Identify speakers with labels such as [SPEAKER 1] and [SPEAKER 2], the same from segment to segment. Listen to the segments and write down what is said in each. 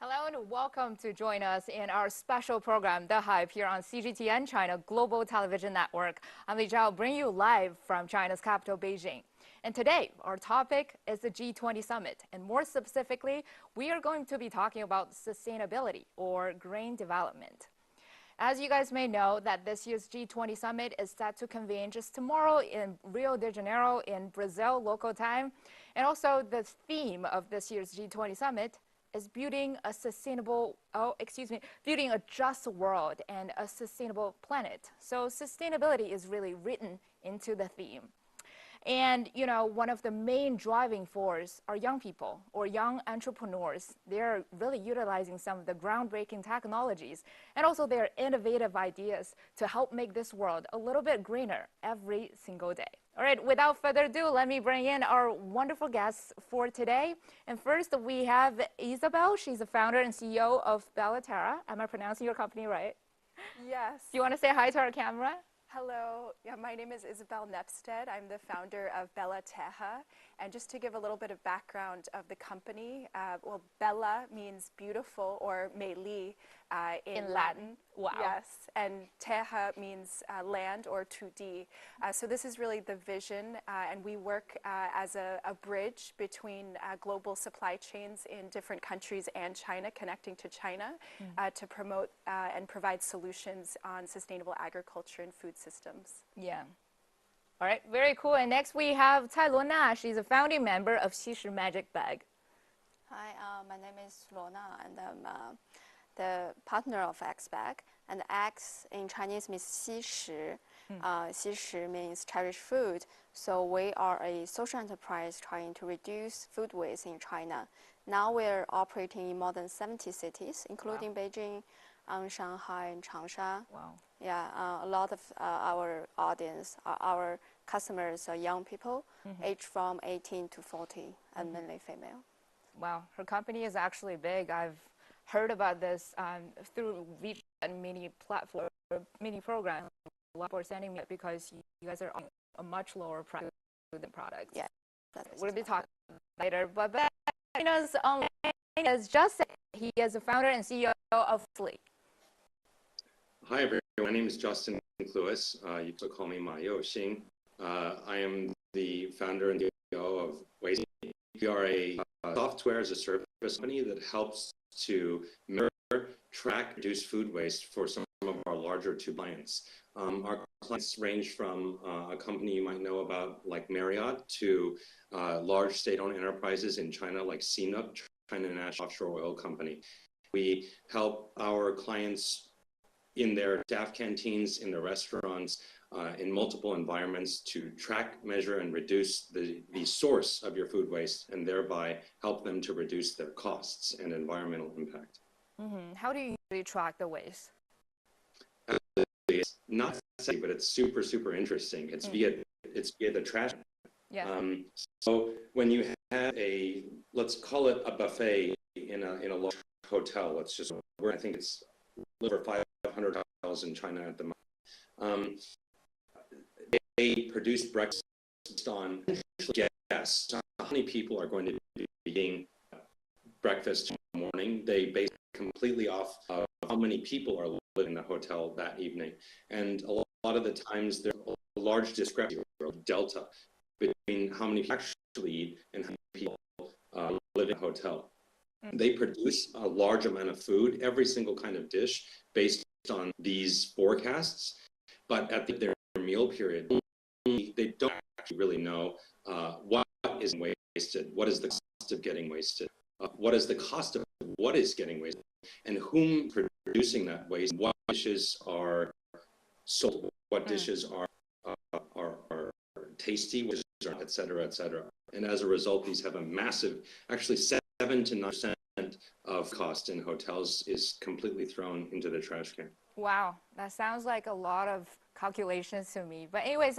[SPEAKER 1] Hello and welcome to join us in our special program, The Hype, here on CGTN, China Global Television Network. I'm Li Zhao, bringing you live from China's capital, Beijing. And today, our topic is the G20 summit. And more specifically, we are going to be talking about sustainability or green development. As you guys may know, that this year's G20 summit is set to convene just tomorrow in Rio de Janeiro in Brazil, local time. And also the theme of this year's G20 summit is building a just world and a sustainable planet. So sustainability is really written into the theme. And, you know, one of the main driving forces are young people or young entrepreneurs. They're really utilizing some of the groundbreaking technologies and also their innovative ideas to help make this world a little bit greener every single day. All right, without further ado, let me bring in our wonderful guests for today. And first, we have Isabel. She's the founder and CEO of Bella Terra. Am I pronouncing your company right?
[SPEAKER 2] Yes.
[SPEAKER 1] Do you want to say hi to our camera?
[SPEAKER 2] Hello. Yeah, my name is Isabel Nepstead. I'm the founder of Bella Terra. And just to give a little bit of background of the company, well, Bella means beautiful or Meili in Latin.
[SPEAKER 1] Wow.
[SPEAKER 2] Yes. And Terra means land or 2D. So this is really the vision. And we work as a bridge between global supply chains in different countries and China, connecting to China to promote and provide solutions on sustainable agriculture and food systems.
[SPEAKER 1] Yeah. All right, very cool. And next we have Cai Luona. She's a founding member of Xishi Magic Bag.
[SPEAKER 3] Hi, my name is Luona, and I'm the partner of X Bag. And X in Chinese means 惜食. 惜食 means cherish food. So we are a social enterprise trying to reduce food waste in China. Now we're operating in more than 70 cities, including Beijing, Shanghai, and Changsha.
[SPEAKER 1] Wow.
[SPEAKER 3] Yeah, a lot of our audience, our customers are young people, aged from 18 to 40, and mainly female.
[SPEAKER 1] Wow, her company is actually big. I've heard about this through mini platform, mini program. A lot for sending me because you guys are on a much lower price than products.
[SPEAKER 3] Yeah,
[SPEAKER 1] we'll be talking later. But us online is Justin. He is the founder and CEO of Fleet.
[SPEAKER 4] Hi, everyone. My name is Justin Lewis. You can call me Ma Youxing. I am the founder and CEO of Waste. We are a software as a service company that helps to measure, track, reduce food waste for some of our larger two clients. Our clients range from a company you might know about like Marriott to large state-owned enterprises in China like CNOOC, China National Offshore Oil Company. We help our clients in their staff canteens, in their restaurants, in multiple environments to track, measure, and reduce the source of your food waste and thereby help them to reduce their costs and environmental impact.
[SPEAKER 1] How do you usually track the waste?
[SPEAKER 4] It's not sexy, but it's super, super interesting. It's via the trash.
[SPEAKER 1] Yeah.
[SPEAKER 4] So when you have let's call it a buffet in a large hotel, I think it's over 500 hotels in China at the moment. They produce breakfast on guests. How many people are going to be eating breakfast in the morning? They base it completely off of how many people are living in the hotel that evening. And a lot of the times there's a large discrepancy or delta between how many people actually eat and how many people live in a hotel. They produce a large amount of food, every single kind of dish, based on these forecasts. But at their meal period, they don't actually really know what is wasted, what is the cost of getting wasted, what is the cost of what is getting wasted, and whom producing that waste, what dishes are sold, what dishes are tasty, which are, et cetera, et cetera. And as a result, these have a massive, actually 7 to 9% of cost in hotels is completely thrown into the trash can.
[SPEAKER 1] Wow, that sounds like a lot of calculations to me. But anyways,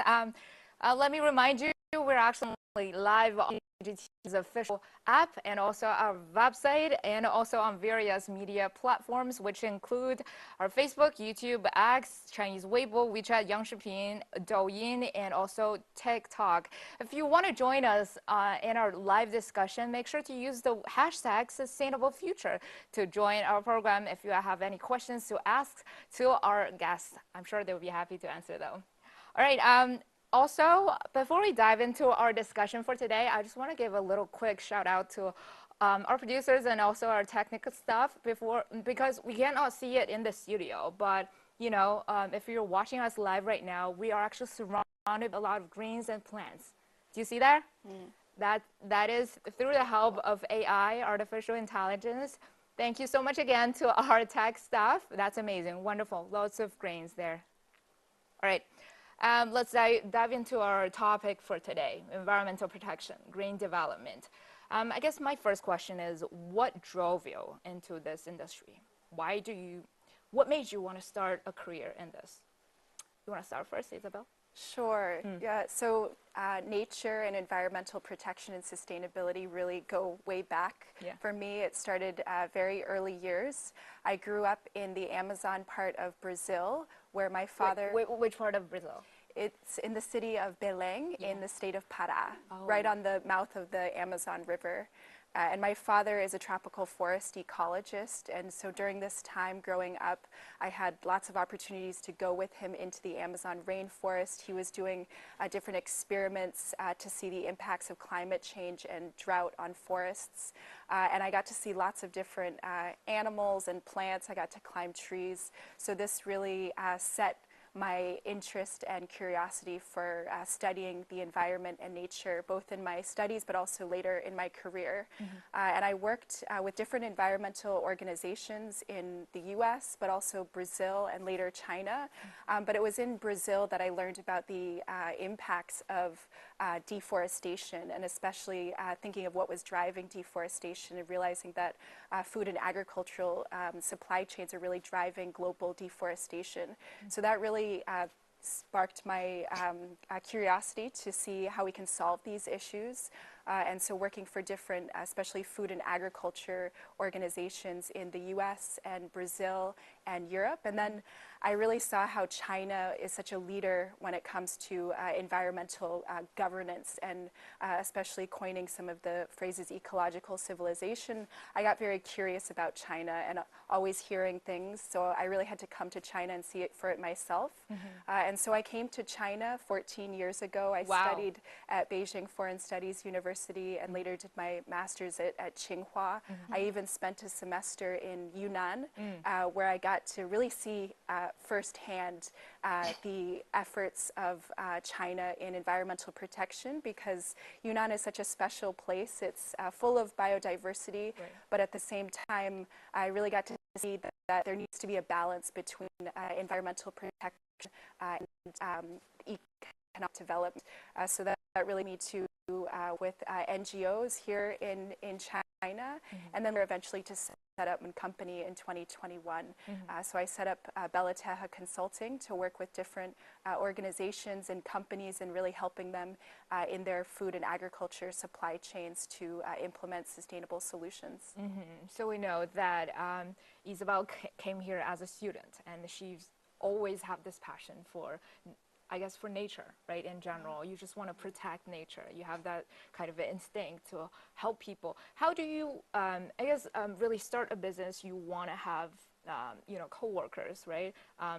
[SPEAKER 1] let me remind you, we're actually live on CGTN's official app and also our website and also on various media platforms, which include our Facebook, YouTube, X, Chinese Weibo, WeChat, Yangshipin, Douyin, and also TikTok. If you want to join us in our live discussion, make sure to use the hashtag Sustainable Future to join our program if you have any questions to ask to our guests. I'm sure they'll be happy to answer them. All right. Also, before we dive into our discussion for today, I just want to give a little quick shout out to our producers and also our technical staff because we cannot see it in the studio. But, you know, if you're watching us live right now, we are actually surrounded by a lot of greens and plants. Do you see that? That is through the help of AI, artificial intelligence. Thank you so much again to our tech staff. That's amazing. Wonderful. Lots of greens there. All right. Let's dive into our topic for today, environmental protection, green development. I guess my first question is, what drove you into this industry? What made you want to start a career in this? You want to start first, Isabel?
[SPEAKER 2] Sure. Yeah. So nature and environmental protection and sustainability really go way back.
[SPEAKER 1] Yeah.
[SPEAKER 2] For me, it started very early years. I grew up in the Amazon part of Brazil, where my father.
[SPEAKER 1] Which part of Brazil?
[SPEAKER 2] It's in the city of Belém in the state of Pará,
[SPEAKER 1] Oh.
[SPEAKER 2] right on the mouth of the Amazon River. And my father is a tropical forest ecologist, and so during this time growing up, I had lots of opportunities to go with him into the Amazon rainforest. He was doing different experiments to see the impacts of climate change and drought on forests. And I got to see lots of different animals and plants. I got to climb trees. So this really set my interest and curiosity for studying the environment and nature, both in my studies but also later in my career. And I worked with different environmental organizations in the US, but also Brazil and later China. But it was in Brazil that I learned about the impacts of deforestation, and especially thinking of what was driving deforestation and realizing that food and agricultural supply chains are really driving global deforestation. So that really sparked my curiosity to see how we can solve these issues. And so working for different, especially food and agriculture organizations in the US and Brazil and Europe. And then I really saw how China is such a leader when it comes to environmental governance, and especially coining some of the phrases ecological civilization. I got very curious about China and always hearing things, so I really had to come to China and see it for it myself. And so I came to China 14 years ago. I studied at Beijing Foreign Studies University and later did my master's at Tsinghua. I even spent a semester in Yunnan where I got to really see firsthand the efforts of China in environmental protection, because Yunnan is such a special place. It's full of biodiversity, but at the same time, I really got to see that there needs to be a balance between environmental protection and economic development. So that really me to with NGOs here in China, and then we're eventually to set up a company in 2021. So I set up Bella Teja Consulting to work with different organizations and companies and really helping them in their food and agriculture supply chains to implement sustainable solutions.
[SPEAKER 1] So we know that Isabel came here as a student, and she's always had this passion for, I guess, for nature, right? In general, you just want to protect nature. You have that kind of instinct to help people. How do you, I guess, really start a business? You want to have, you know, co-workers, right?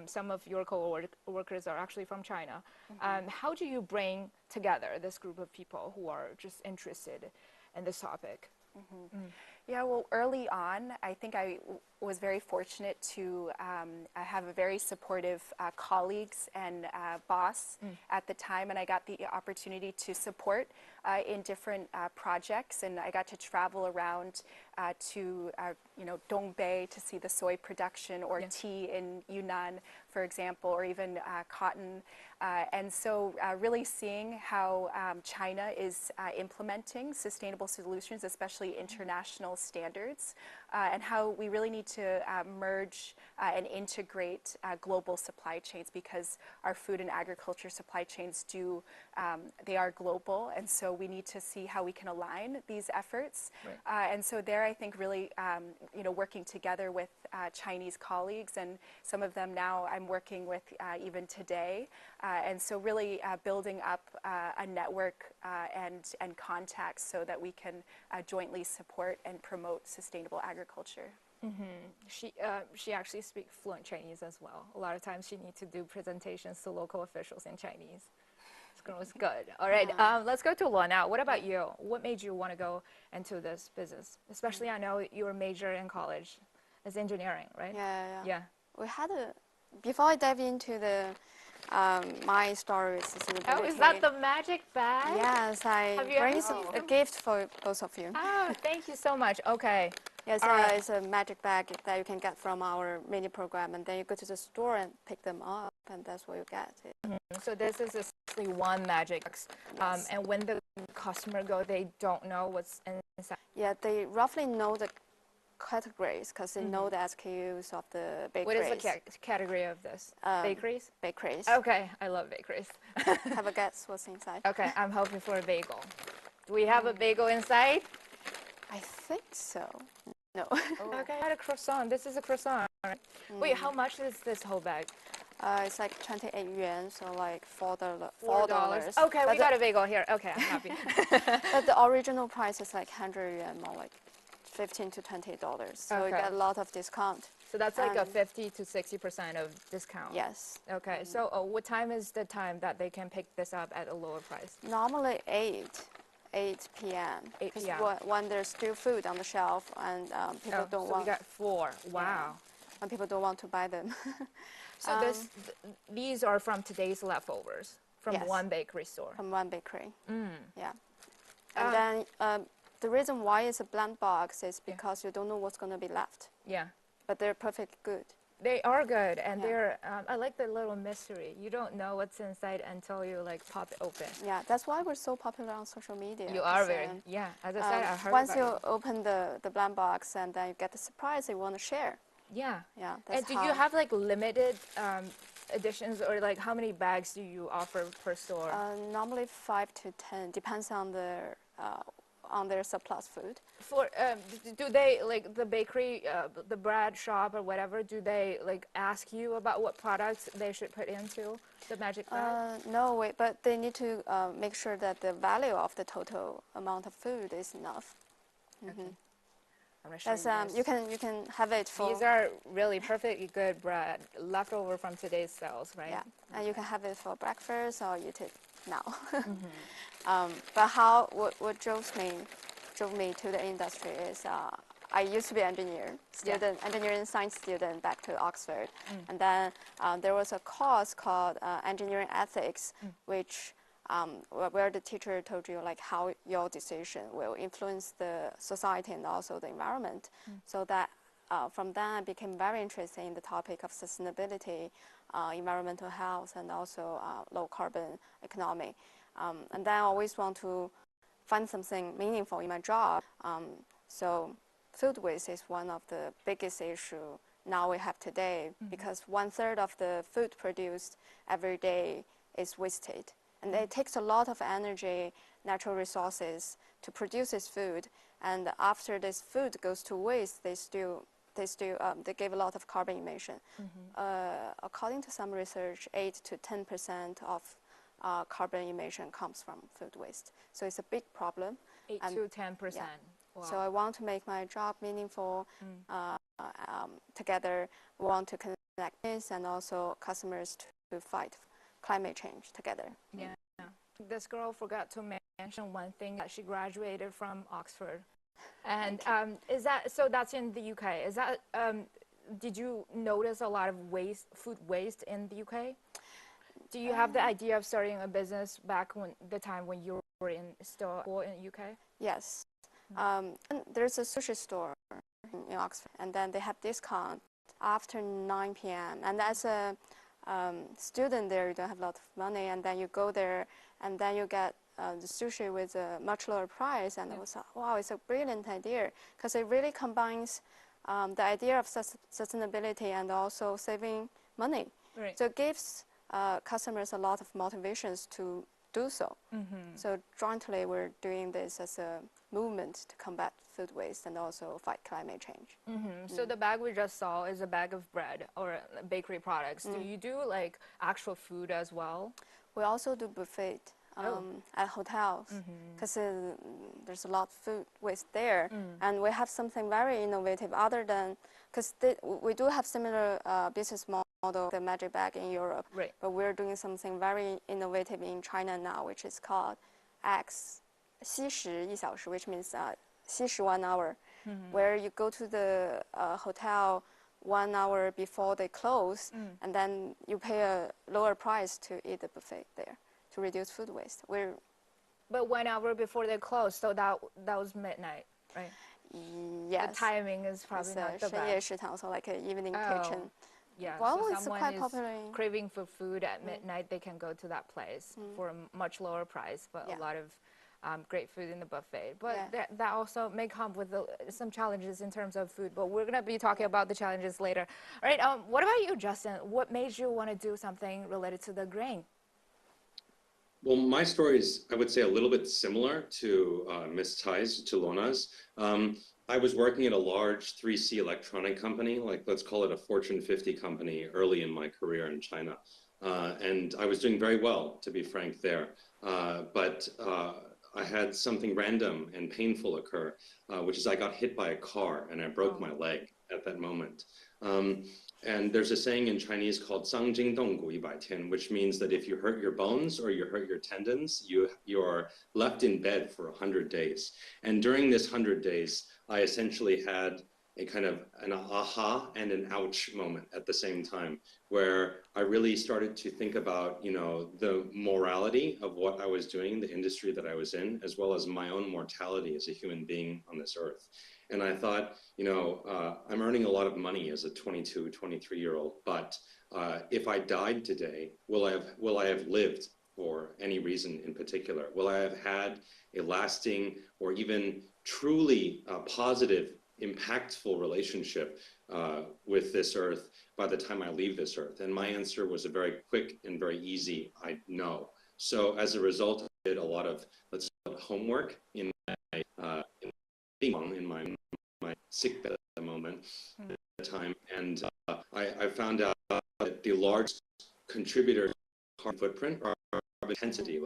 [SPEAKER 1] Some of your co-workers are actually from China. How do you bring together this group of people who are just interested in this topic?
[SPEAKER 2] Yeah, well, early on, I think I was very fortunate to have a very supportive colleagues and boss at the time, and I got the opportunity to support in different projects, and I got to travel around to you know, Dongbei to see the soy production, or tea in Yunnan, for example, or even cotton. And so really seeing how China is implementing sustainable solutions, especially international standards, and how we really need need to merge and integrate global supply chains, because our food and agriculture supply chains they are global, and so we need to see how we can align these efforts.
[SPEAKER 1] Right.
[SPEAKER 2] And so there, I think really, working together with Chinese colleagues, and some of them now I'm working with even today, and so really building up a network and contacts so that we can jointly support and promote sustainable agriculture.
[SPEAKER 1] She actually speaks fluent Chinese as well. A lot of times she needs to do presentations to local officials in Chinese. It's good. All right, let's go to Luo now. What about you? What made you want to go into this business? Especially, I know your major in college is engineering, right?
[SPEAKER 3] Yeah. We had before I dive into the my story with sustainability.
[SPEAKER 1] Oh, is that the magic bag?
[SPEAKER 3] Yes, I bring a gift for both of you.
[SPEAKER 1] Oh, thank you so much. Okay.
[SPEAKER 3] Yes, it's a magic bag that you can get from our mini program, and then you go to the store and pick them up, and that's what you get.
[SPEAKER 1] So this is essentially one magic box,
[SPEAKER 3] Yes.
[SPEAKER 1] and when the customer go, they don't know what's inside.
[SPEAKER 3] Yeah, they roughly know the categories because they know the SKUs of the bakeries.
[SPEAKER 1] What is the category of this? Bakeries?
[SPEAKER 3] Bakeries.
[SPEAKER 1] Okay, I love bakeries.
[SPEAKER 3] Have a guess what's inside?
[SPEAKER 1] Okay, I'm hoping for a bagel. Do we have a bagel inside?
[SPEAKER 3] I think so. No.
[SPEAKER 1] Okay, I had a croissant. This is a croissant. Right? Wait, how much is this whole bag?
[SPEAKER 3] It's like 28 yuan, so like $4.
[SPEAKER 1] Okay, we got a bagel here. Okay, I'm happy.
[SPEAKER 3] But the original price is like 100 yuan, more like $15 to $20. So you get a lot of discount.
[SPEAKER 1] So that's like a 50 to 60% of discount.
[SPEAKER 3] Yes.
[SPEAKER 1] Okay, so what time is the time that they can pick this up at a lower price?
[SPEAKER 3] Normally 8 p.m.
[SPEAKER 1] 8 p.m.
[SPEAKER 3] When there's still food on the shelf and people don't
[SPEAKER 1] so
[SPEAKER 3] want.
[SPEAKER 1] we got 4. Wow.
[SPEAKER 3] And people don't want to buy them.
[SPEAKER 1] So these are from today's leftovers from
[SPEAKER 3] Yes.
[SPEAKER 1] one bakery store.
[SPEAKER 3] From one bakery. Yeah. And then the reason why it's a blank box is because you don't know what's going to be left.
[SPEAKER 1] Yeah.
[SPEAKER 3] But they're perfectly good.
[SPEAKER 1] They are good, and they're. I like the little mystery. You don't know what's inside until you like pop it open.
[SPEAKER 3] Yeah, that's why we're so popular on social media.
[SPEAKER 1] You are very. Yeah, as I said, I heard
[SPEAKER 3] once
[SPEAKER 1] about
[SPEAKER 3] you open the blank box and then you get the surprise you want to share.
[SPEAKER 1] Yeah.
[SPEAKER 3] Yeah. That's
[SPEAKER 1] And do you have like limited editions, or like how many bags do you offer per store?
[SPEAKER 3] Normally 5 to 10, depends on their surplus food.
[SPEAKER 1] For do they like the bakery, the bread shop or whatever? Do they like ask you about what products they should put into the magic bag?
[SPEAKER 3] No, but they need to make sure that the value of the total amount of food is enough.
[SPEAKER 1] Okay. I'm gonna show you this.
[SPEAKER 3] You can have it for.
[SPEAKER 1] These are really perfectly good bread, leftover from today's sales, right?
[SPEAKER 3] Yeah, and you can have it for breakfast or eat it now.
[SPEAKER 1] Mm-hmm.
[SPEAKER 3] But what drove me to the industry is I used to be engineering science student back to Oxford, and then there was a course called engineering ethics, which where the teacher told you like how your decision will influence the society and also the environment. So that from then I became very interested in the topic of sustainability, environmental health, and also low carbon economy. And then I always want to find something meaningful in my job. So food waste is one of the biggest issues now we have today, because 1/3 of the food produced every day is wasted. And it takes a lot of energy, natural resources to produce this food. And after this food goes to waste, they give a lot of carbon emission. According to some research, 8 to 10% of carbon emission comes from food waste. So it's a big problem.
[SPEAKER 1] 8 to 10%.
[SPEAKER 3] Yeah.
[SPEAKER 1] Wow.
[SPEAKER 3] So I want to make my job meaningful. Together, we want to connect this and also customers to fight climate change together.
[SPEAKER 1] Yeah. This girl forgot to mention one thing, that she graduated from Oxford. And is that, so that's in the UK. Is that, did you notice a lot of food waste in the UK? Do you have the idea of starting a business back the time when you were still in the UK?
[SPEAKER 3] Yes. And there's a sushi store in Oxford, and then they have discount after 9 p.m. And as a student there, you don't have a lot of money, and then you go there, and then you get the sushi with a much lower price. And I was like, wow, it's a brilliant idea, because it really combines the idea of sustainability and also saving money.
[SPEAKER 1] Right.
[SPEAKER 3] So it gives customers a lot of motivations to do so. So jointly, we're doing this as a movement to combat food waste and also fight climate change.
[SPEAKER 1] So the bag we just saw is a bag of bread or bakery products. Do you do like actual food as well?
[SPEAKER 3] We also do buffet at hotels because there's a lot of food waste there. And we have something very innovative other than, because we do have similar business model, the magic bag in Europe,
[SPEAKER 1] Right.
[SPEAKER 3] but we're doing something very innovative in China now, which is called X 惜食1小时, which means 惜食 1 hour, where you go to the hotel 1 hour before they close, and then you pay a lower price to eat the buffet there to reduce food waste.
[SPEAKER 1] But 1 hour before they close, so that was midnight, right?
[SPEAKER 3] Yes.
[SPEAKER 1] The timing is probably
[SPEAKER 3] It's
[SPEAKER 1] not the
[SPEAKER 3] 深夜
[SPEAKER 1] best.
[SPEAKER 3] 食堂, so like an evening
[SPEAKER 1] Oh.
[SPEAKER 3] kitchen.
[SPEAKER 1] Yeah,
[SPEAKER 3] Well,
[SPEAKER 1] so
[SPEAKER 3] it's
[SPEAKER 1] someone
[SPEAKER 3] quite
[SPEAKER 1] is
[SPEAKER 3] popular.
[SPEAKER 1] craving for food at midnight, they can go to that place for a much lower price, but a lot of great food in the buffet. But that also may come with some challenges in terms of food, but we're going to be talking about the challenges later. All right, what about you, Justin? What made you want to do something related to the grain?
[SPEAKER 4] Well, my story is, I would say, a little bit similar to Ms. Tai's, to Lona's. I was working at a large 3C electronic company, like let's call it a Fortune 50 company early in my career in China. And I was doing very well, to be frank, there. But I had something random and painful occur, which is I got hit by a car and I broke my leg at that moment. And there's a saying in Chinese called 伤筋动骨100天, which means that if you hurt your bones or you hurt your tendons, you're left in bed for 100 days. And during this 100 days, I essentially had a kind of an aha and an ouch moment at the same time, where I really started to think about, you know, the morality of what I was doing, the industry that I was in, as well as my own mortality as a human being on this earth. And I thought, you know, I'm earning a lot of money as a 22, 23-year-old, but if I died today, will I have lived for any reason in particular? Will I have had a lasting or even truly positive, impactful relationship with this earth by the time I leave this earth? And my answer was a very quick and very easy, I know. So as a result, I did a lot of, let's call it homework in my sick bed at the moment at the time, and I found out that the largest contributor to carbon footprint or carbon intensity in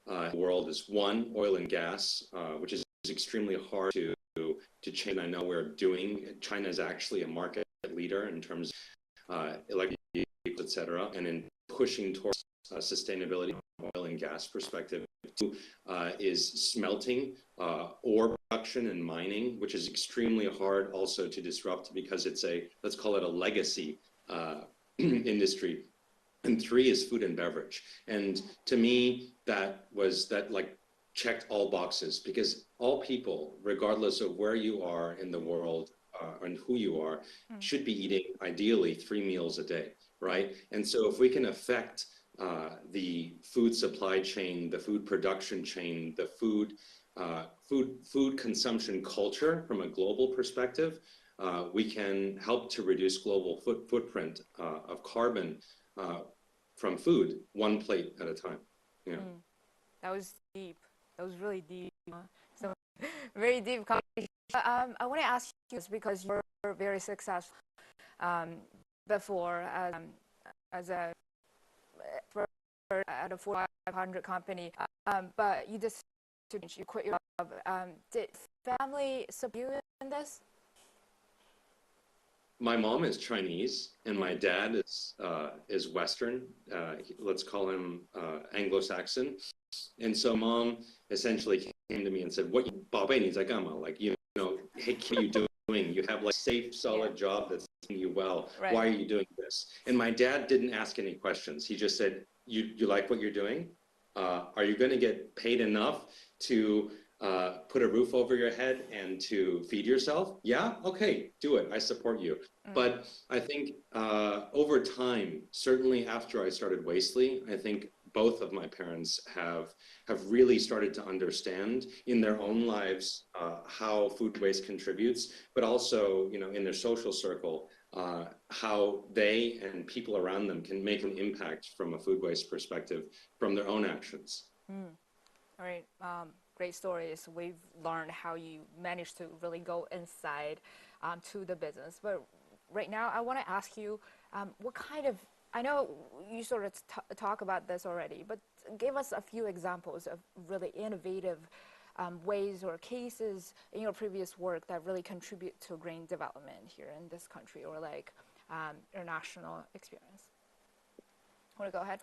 [SPEAKER 4] the world is one, oil and gas, which is extremely hard to change. I know we're doing. China is actually a market leader in terms of electric vehicles, et cetera, and in pushing towards sustainability from oil and gas perspective. Two is smelting, ore production and mining, which is extremely hard also to disrupt because it's a, let's call it a legacy industry. And three is food and beverage. And to me, that like checked all boxes, because all people, regardless of where you are in the world and who you are, should be eating ideally 3 meals a day, right? And so if we can affect the food supply chain, the food production chain, the food consumption culture from a global perspective, we can help to reduce global footprint of carbon from food, one plate at a time. Yeah.
[SPEAKER 1] That was deep. That was really deep. So very deep conversation. I want to ask you this because you're very successful before as a at a 4,500 company, but you just you quit your job. Did family support you in this?
[SPEAKER 4] My mom is Chinese and my dad is Western. Let's call him Anglo-Saxon. And so mom essentially came to me and said, "What, 宝贝你在干嘛? Like, you know, hey, what are you doing? You have like safe, solid job that's doing you well.
[SPEAKER 1] Right.
[SPEAKER 4] Why are you doing this?" And my dad didn't ask any questions. He just said, "You like what you're doing? Are you going to get paid enough to put a roof over your head and to feed yourself? Yeah? Okay, do it. I support you." But I think over time, certainly after I started Wastely, I think both of my parents have really started to understand in their own lives how food waste contributes, but also, you know, in their social circle, how they and people around them can make an impact from a food waste perspective from their own actions.
[SPEAKER 1] All right. Great stories. We've learned how you managed to really go inside to the business. But right now, I want to ask you what kind of, I know you sort of talk about this already, but give us a few examples of really innovative ways or cases in your previous work that really contribute to grain development here in this country, or like international experience. Want to go ahead,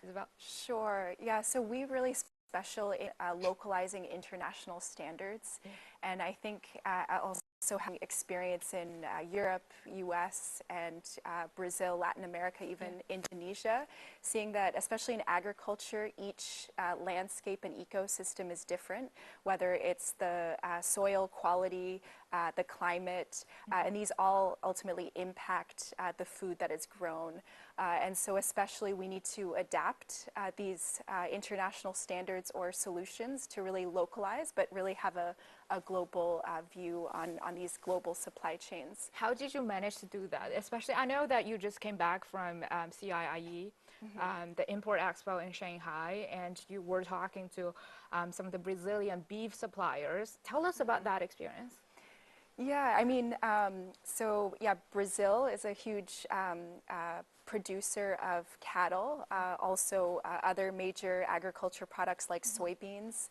[SPEAKER 1] Isabel?
[SPEAKER 2] Sure. Yeah. So we really special in localizing international standards, and I think also having experience in Europe, U.S., and Brazil, Latin America, even Indonesia, seeing that especially in agriculture, each landscape and ecosystem is different, whether it's the soil quality, the climate, and these all ultimately impact the food that is grown. And so especially we need to adapt these international standards or solutions to really localize, but really have a global view on these global supply chains.
[SPEAKER 1] How did you manage to do that? Especially, I know that you just came back from CIIE, the Import Expo in Shanghai, and you were talking to some of the Brazilian beef suppliers. Tell us about that experience.
[SPEAKER 2] Yeah, I mean, so yeah, Brazil is a huge producer of cattle, also other major agriculture products like soybeans.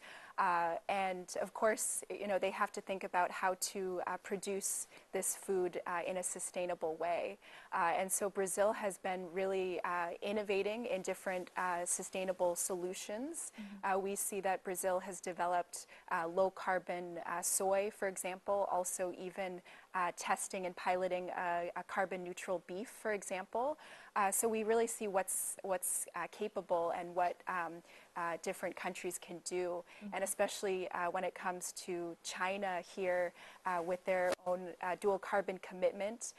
[SPEAKER 2] And of course, you know, they have to think about how to produce this food in a sustainable way. And so Brazil has been really innovating in different sustainable solutions. We see that Brazil has developed low carbon soy, for example, also even testing and piloting a carbon neutral beef, for example. So we really see what's capable and what different countries can do, and especially when it comes to China here with their own dual carbon commitment,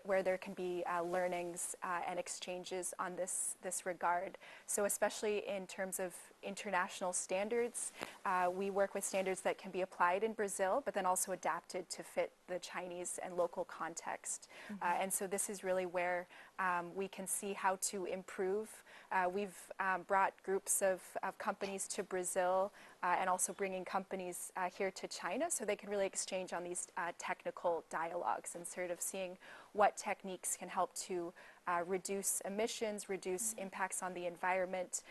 [SPEAKER 2] where there can be learnings and exchanges on this regard. So especially in terms of international standards, we work with standards that can be applied in Brazil, but then also adapted to fit the Chinese and local context. And so this is really where we can see how to improve. We've brought groups of companies to Brazil and also bringing companies here to China so they can really exchange on these technical dialogues and sort of seeing what techniques can help to reduce emissions, reduce impacts on the environment,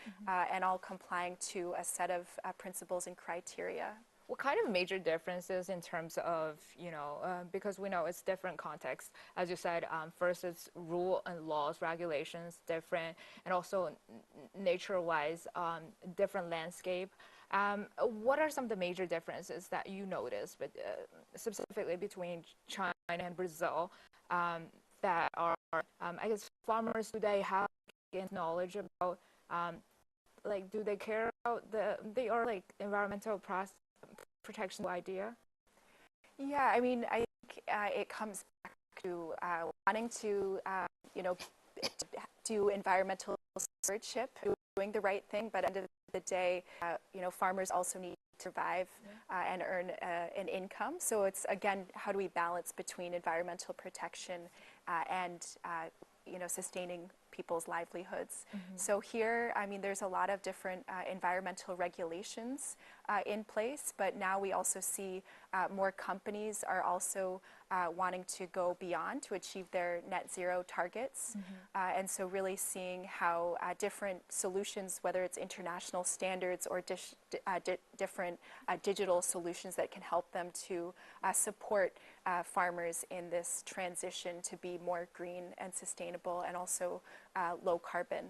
[SPEAKER 2] and all complying to a set of principles and criteria.
[SPEAKER 1] What kind of major differences in terms of, you know, because we know it's different context. As you said, first it's rule and laws, regulations, different, and also nature-wise, different landscape. What are some of the major differences that you notice, but specifically between China and Brazil, that are, I guess, farmers today have knowledge about, like, do they care about they are like environmental protection idea?
[SPEAKER 2] Yeah, I mean, I think it comes back to wanting to, you know, do environmental stewardship, doing the right thing, but at the end of the day, you know, farmers also need to survive and earn an income. So it's, again, how do we balance between environmental protection and, you know, sustaining people's livelihoods. So here, I mean, there's a lot of different environmental regulations in place, but now we also see more companies are also wanting to go beyond to achieve their net zero targets. And so really seeing how different solutions, whether it's international standards or different digital solutions that can help them to support farmers in this transition to be more green and sustainable and also low carbon.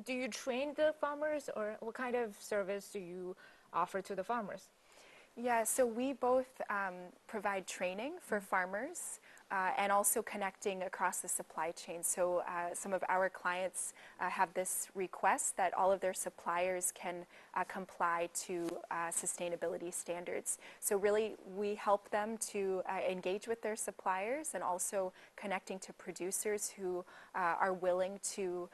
[SPEAKER 1] Do you train the farmers, or what kind of service do you offer to the farmers?
[SPEAKER 2] Yeah, so we both provide training for farmers and also connecting across the supply chain. So some of our clients have this request that all of their suppliers can comply to sustainability standards. So really, we help them to engage with their suppliers and also connecting to producers who are willing to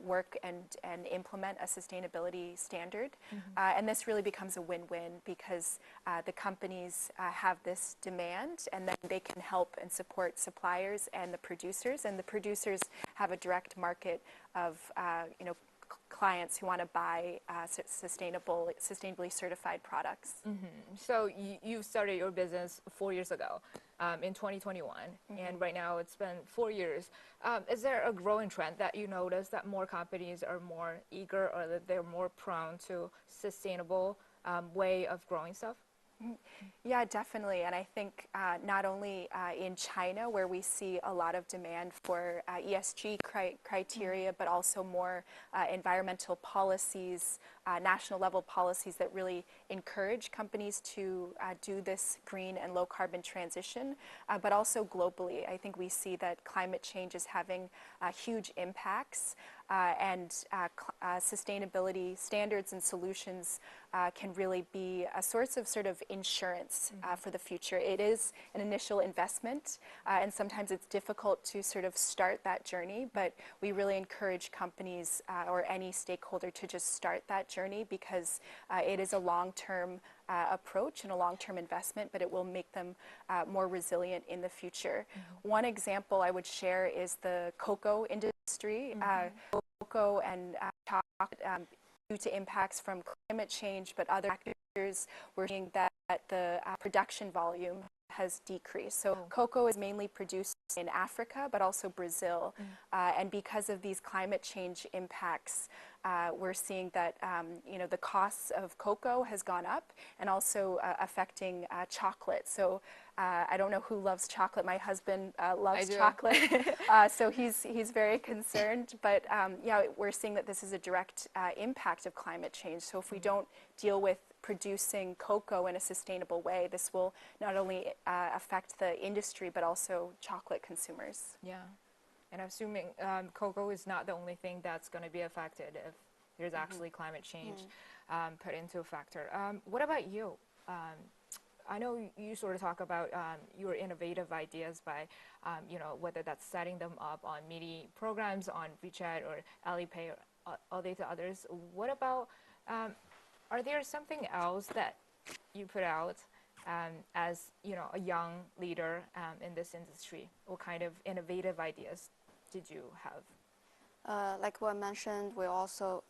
[SPEAKER 2] work and implement a sustainability standard. And this really becomes a win-win because the companies have this demand, and then they can help and support suppliers and the producers have a direct market of clients who want to buy sustainably certified products.
[SPEAKER 1] So you started your business 4 years ago, in 2021, and right now it's been 4 years. Is there a growing trend that you notice that more companies are more eager or that they're more prone to sustainable way of growing stuff?
[SPEAKER 2] Yeah, definitely. And I think not only in China, where we see a lot of demand for ESG criteria, but also more environmental policies, national level policies that really encourage companies to do this green and low carbon transition, but also globally. I think we see that climate change is having huge impacts, and sustainability standards and solutions can really be a source of sort of insurance for the future. It is an initial investment, and sometimes it's difficult to sort of start that journey, but we really encourage companies or any stakeholder to just start that journey because it is a long-term approach and a long-term investment, but it will make them more resilient in the future. One example I would share is the cocoa industry. Cocoa and chocolate, due to impacts from climate change, but other factors, we're seeing that the production volume has decreased. So cocoa is mainly produced in Africa, but also Brazil. And because of these climate change impacts, we're seeing that the costs of cocoa has gone up and also affecting chocolate. So I don't know who loves chocolate. My husband loves chocolate, so he's very concerned. But yeah, we're seeing that this is a direct impact of climate change. So if we don't deal with producing cocoa in a sustainable way, this will not only affect the industry but also chocolate consumers.
[SPEAKER 1] Yeah, and I'm assuming cocoa is not the only thing that's going to be affected if there's actually climate change put into a factor. What about you? I know you sort of talk about your innovative ideas by, whether that's setting them up on mini programs on WeChat or Alipay or all these others. What about, are there something else that you put out as, a young leader in this industry? What kind of innovative ideas did you have?
[SPEAKER 3] Like what I mentioned, we also,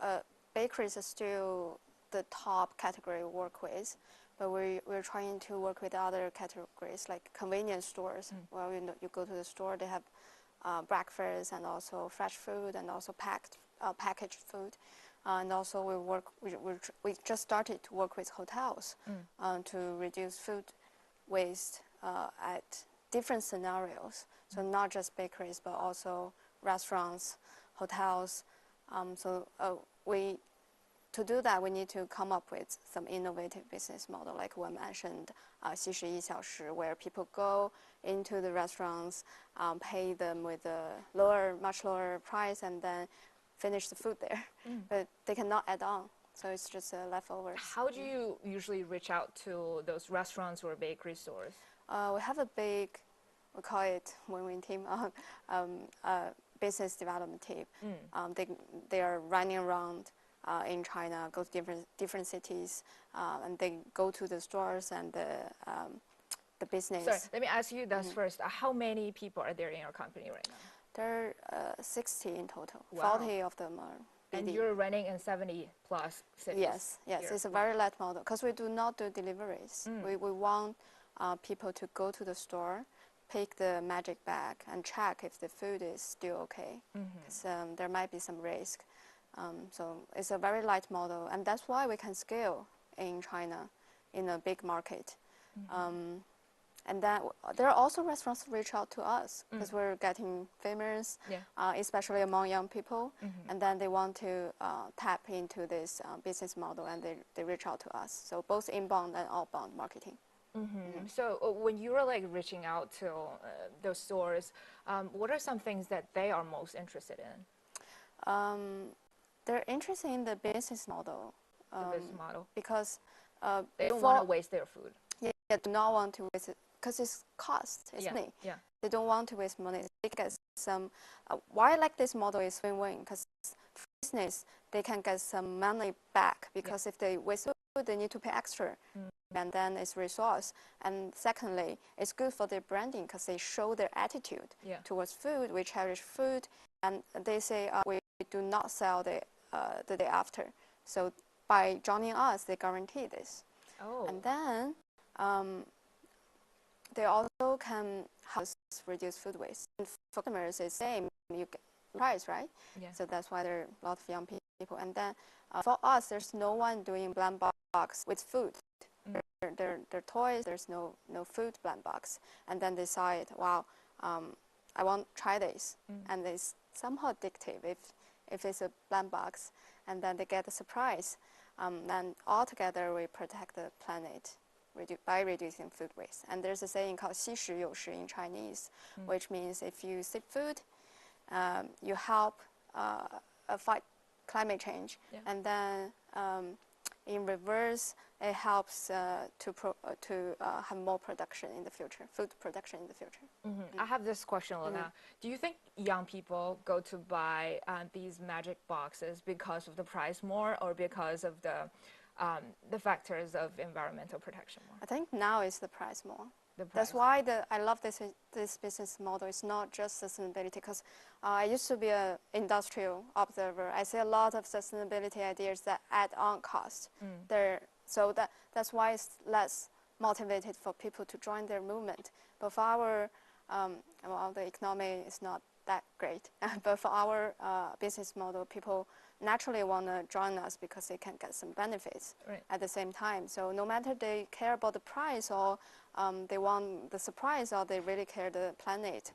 [SPEAKER 3] bakeries are still the top category we work with, but we're trying to work with other categories like convenience stores. Well, you go to the store, they have breakfast and also fresh food and also packaged food. And also we just started to work with hotels to reduce food waste at different scenarios. So not just bakeries, but also restaurants, hotels. To do that, we need to come up with some innovative business model, like what I mentioned, 71小时, where people go into the restaurants, pay them with a much lower price, and then finish the food there. But they cannot add on, so it's just leftovers.
[SPEAKER 1] How do you usually reach out to those restaurants or bakery stores?
[SPEAKER 3] We have a big, we call it win-win team, business development team. They are running around in China, go to different cities, and they go to the stores and the business.
[SPEAKER 1] Sorry, let me ask you this first. How many people are there in your company right now?
[SPEAKER 3] There are 60 in total.
[SPEAKER 1] Wow.
[SPEAKER 3] 40 of them are BD.
[SPEAKER 1] And you're running in 70 plus cities.
[SPEAKER 3] Yes,
[SPEAKER 1] here.
[SPEAKER 3] it's a very light model because we do not do deliveries. We want people to go to the store, pick the magic bag, and check if the food is still okay. Because there might be some risk. So it's a very light model, and that's why we can scale in China in a big market. And then there are also restaurants reach out to us because we're getting famous, especially among young people. And then they want to tap into this business model, and they reach out to us. So both inbound and outbound marketing.
[SPEAKER 1] So when you were like reaching out to those stores, what are some things that they are most interested in?
[SPEAKER 3] They're interested in the business model.
[SPEAKER 1] The business model?
[SPEAKER 3] Because
[SPEAKER 1] they don't want to waste their food.
[SPEAKER 3] Yeah, they do not want to waste it because it's cost, isn't it?
[SPEAKER 1] Yeah.
[SPEAKER 3] They don't want to waste money. They get some, why I like this model is win-win, because business, they can get some money back, because if they waste food, they need to pay extra, and then it's resource. And secondly, it's good for their branding, because they show their attitude towards food. We cherish food, and they say we do not sell the day after. So by joining us, they guarantee this. And then they also can help us reduce food waste. And for customers, it's the same. You get price, right? So that's why there are a lot of young people. And then for us, there's no one doing blind box with food. They're toys. There's no food blind box. And then decide, wow, I want to try this. And it's somehow addictive if it's a blind box. And then they get a surprise. Then altogether, we protect the planet by reducing food waste. And there's a saying called 惜食有时 in Chinese, which means if you save food, you help fight climate change. And then in reverse, it helps to have more production in the future, food production in the future.
[SPEAKER 1] I have this question, Lona. Do you think young people go to buy these magic boxes because of the price more, or because of the factors of environmental protection more?
[SPEAKER 3] I think now is the price more. That's why I love this business model. It's not just sustainability, because I used to be an industrial observer. I see a lot of sustainability ideas that add on cost. So that's why it's less motivated for people to join their movement. But for our, well, the economy is not that great. But for our business model, people naturally want to join us because they can get some benefits at the same time. So no matter they care about the price, or they want the surprise, or they really care the planet,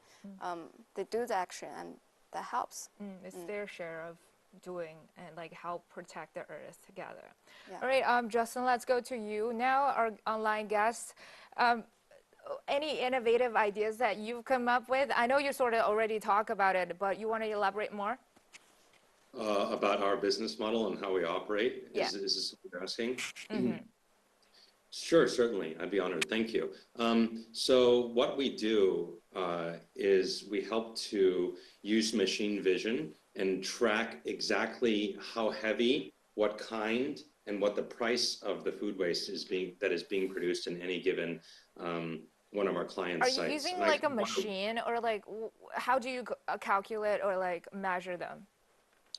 [SPEAKER 3] they do the action, and that helps.
[SPEAKER 1] It's their share of doing and like help protect the earth together. All right, Justin, let's go to you now, our online guest. Any innovative ideas that you've come up with? I know you sort of already talked about it, but you want to elaborate more?
[SPEAKER 4] About our business model and how we operate? Is this what you're asking? Sure, certainly. I'd be honored. Thank you. So what we do is we help to use machine vision and track exactly how heavy, what kind, and what the price of the food waste is that is being produced in any given one of our clients' sites.
[SPEAKER 1] Are you using like a machine, or like how do you calculate or like measure them?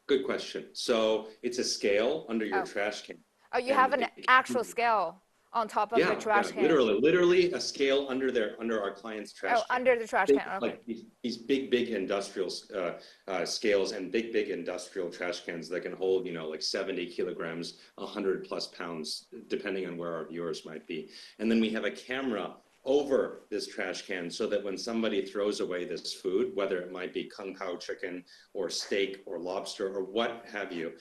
[SPEAKER 4] Good question. So it's a scale under your trash can.
[SPEAKER 1] Oh, you have an actual scale on top of the trash can.
[SPEAKER 4] Literally a scale under our client's trash can.
[SPEAKER 1] Under the trash can. Okay.
[SPEAKER 4] Like these big industrial scales and big industrial trash cans that can hold, you know, like 70 kilograms, 100 plus pounds, depending on where our viewers might be. And then we have a camera over this trash can, so that when somebody throws away this food, whether it might be kung pao chicken or steak or lobster or what have you,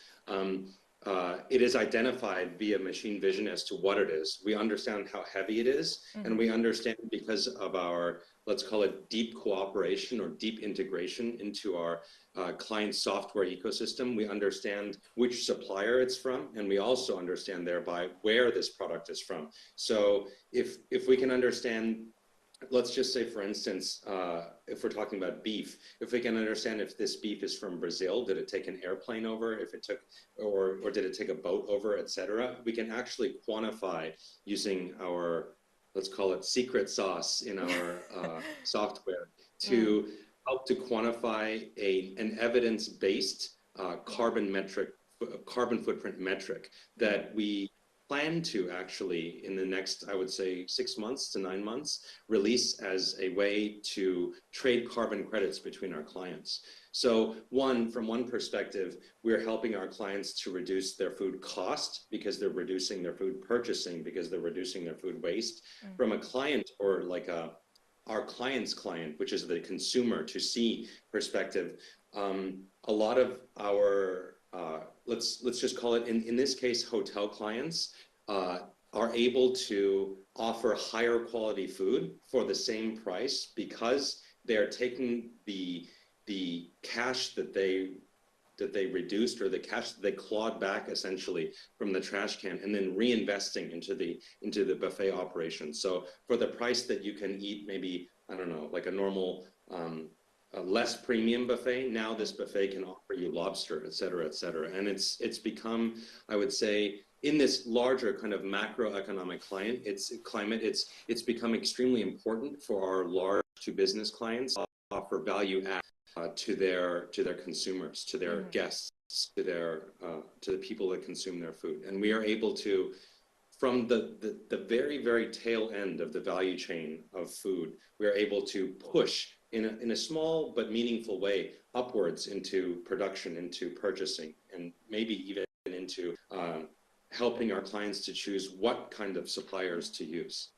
[SPEAKER 4] it is identified via machine vision as to what it is. We understand how heavy it is, and we understand, because of our, let's call it deep cooperation or deep integration into our client software ecosystem, we understand which supplier it's from, and we also understand thereby where this product is from. So if we can understand, let's just say, for instance, if we're talking about beef, if we can understand if this beef is from Brazil, did it take an airplane over, if it took, or did it take a boat over, etc., we can actually quantify using our, let's call it secret sauce in our software, to help to quantify an evidence-based carbon footprint metric that we plan to actually, in the next, I would say, 6 months to 9 months, release as a way to trade carbon credits between our clients. So from one perspective, we're helping our clients to reduce their food cost, because they're reducing their food purchasing, because they're reducing their food waste. From a client, or like our client's client, which is the consumer to see perspective, a lot of our let's just call it, in this case, hotel clients are able to offer higher quality food for the same price, because they're taking the cash that they reduced, or the cash that they clawed back essentially from the trash can, and then reinvesting into the buffet operation. So for the price that you can eat, maybe, I don't know, like a normal a less premium buffet. Now this buffet can offer you lobster, et cetera, et cetera. And it's become, I would say, in this larger kind of macroeconomic climate, it's become extremely important for our large to business clients to offer value add to their consumers, to their guests, to the people that consume their food. And we are able to, from the very, very tail end of the value chain of food, we are able to push in a small but meaningful way upwards into production, into purchasing, and maybe even into helping our clients to choose what kind of suppliers to use.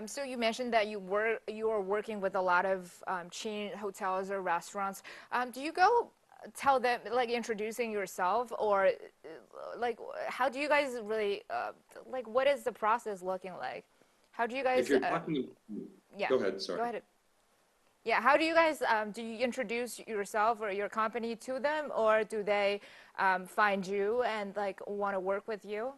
[SPEAKER 1] So you mentioned that you are working with a lot of chain hotels or restaurants. Do you go tell them, like, introducing yourself, or like, how do you guys really like, what is the process looking like? How do you guys
[SPEAKER 4] If you're talking,
[SPEAKER 1] yeah,
[SPEAKER 4] go ahead, sorry.
[SPEAKER 1] go ahead. Yeah, how do you guys do you introduce yourself or your company to them, or do they find you and like want to work with you?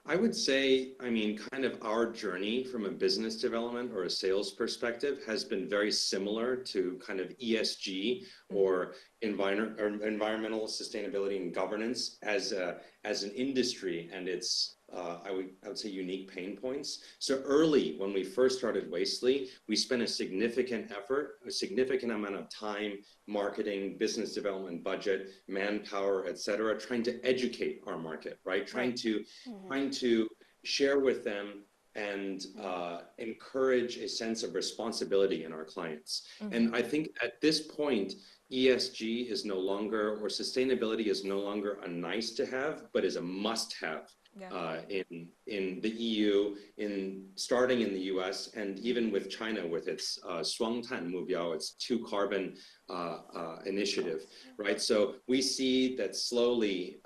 [SPEAKER 4] I would say, I mean, kind of our journey from a business development or a sales perspective has been very similar to kind of ESG or environmental sustainability and governance as an industry and its I would say unique pain points. So early when we first started Wastely, we spent a significant effort, a significant amount of time, marketing, business development budget, manpower, et cetera, trying to educate our market, right? Trying to share with them and encourage a sense of responsibility in our clients. And I think at this point, ESG is no longer, or sustainability is no longer a nice to have, but is a must have. In the EU, starting in the US, and even with China with its 双碳目标, its two carbon initiative, right? So we see that slowly,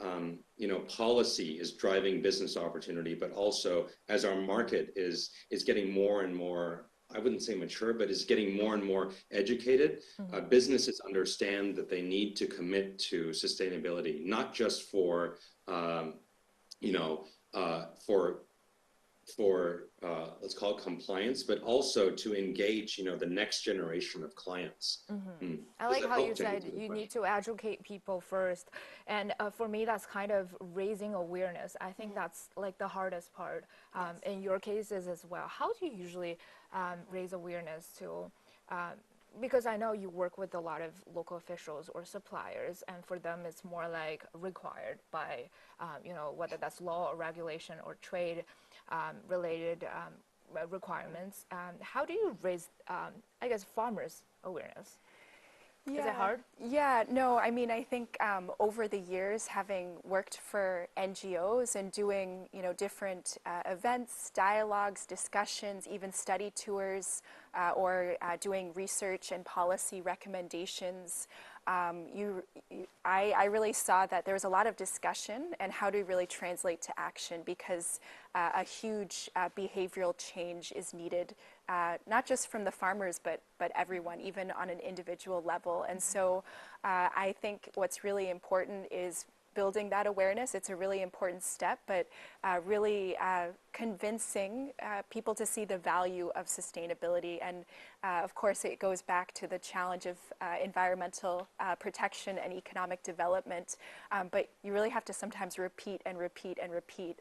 [SPEAKER 4] policy is driving business opportunity, but also as our market is getting more and more, I wouldn't say mature, but is getting more and more educated. Businesses understand that they need to commit to sustainability, not just for let's call it compliance, but also to engage, the next generation of clients.
[SPEAKER 1] I like how you said you need to educate people first. And for me, that's kind of raising awareness. I think that's like the hardest part in your cases as well. How do you usually raise awareness to, because I know you work with a lot of local officials or suppliers, and for them it's more like required by, whether that's law or regulation or trade related requirements. How do you raise, I guess, farmers' awareness?
[SPEAKER 2] Yeah.
[SPEAKER 1] Is it hard?
[SPEAKER 2] Yeah, no, I mean, I think over the years, having worked for NGOs and doing, different events, dialogues, discussions, even study tours, or doing research and policy recommendations, I really saw that there was a lot of discussion and how to really translate to action, because a huge behavioral change is needed, not just from the farmers, but everyone, even on an individual level. And so I think what's really important is building that awareness. It's a really important step, but really convincing people to see the value of sustainability. And of course, it goes back to the challenge of environmental protection and economic development. But you really have to sometimes repeat and repeat and repeat.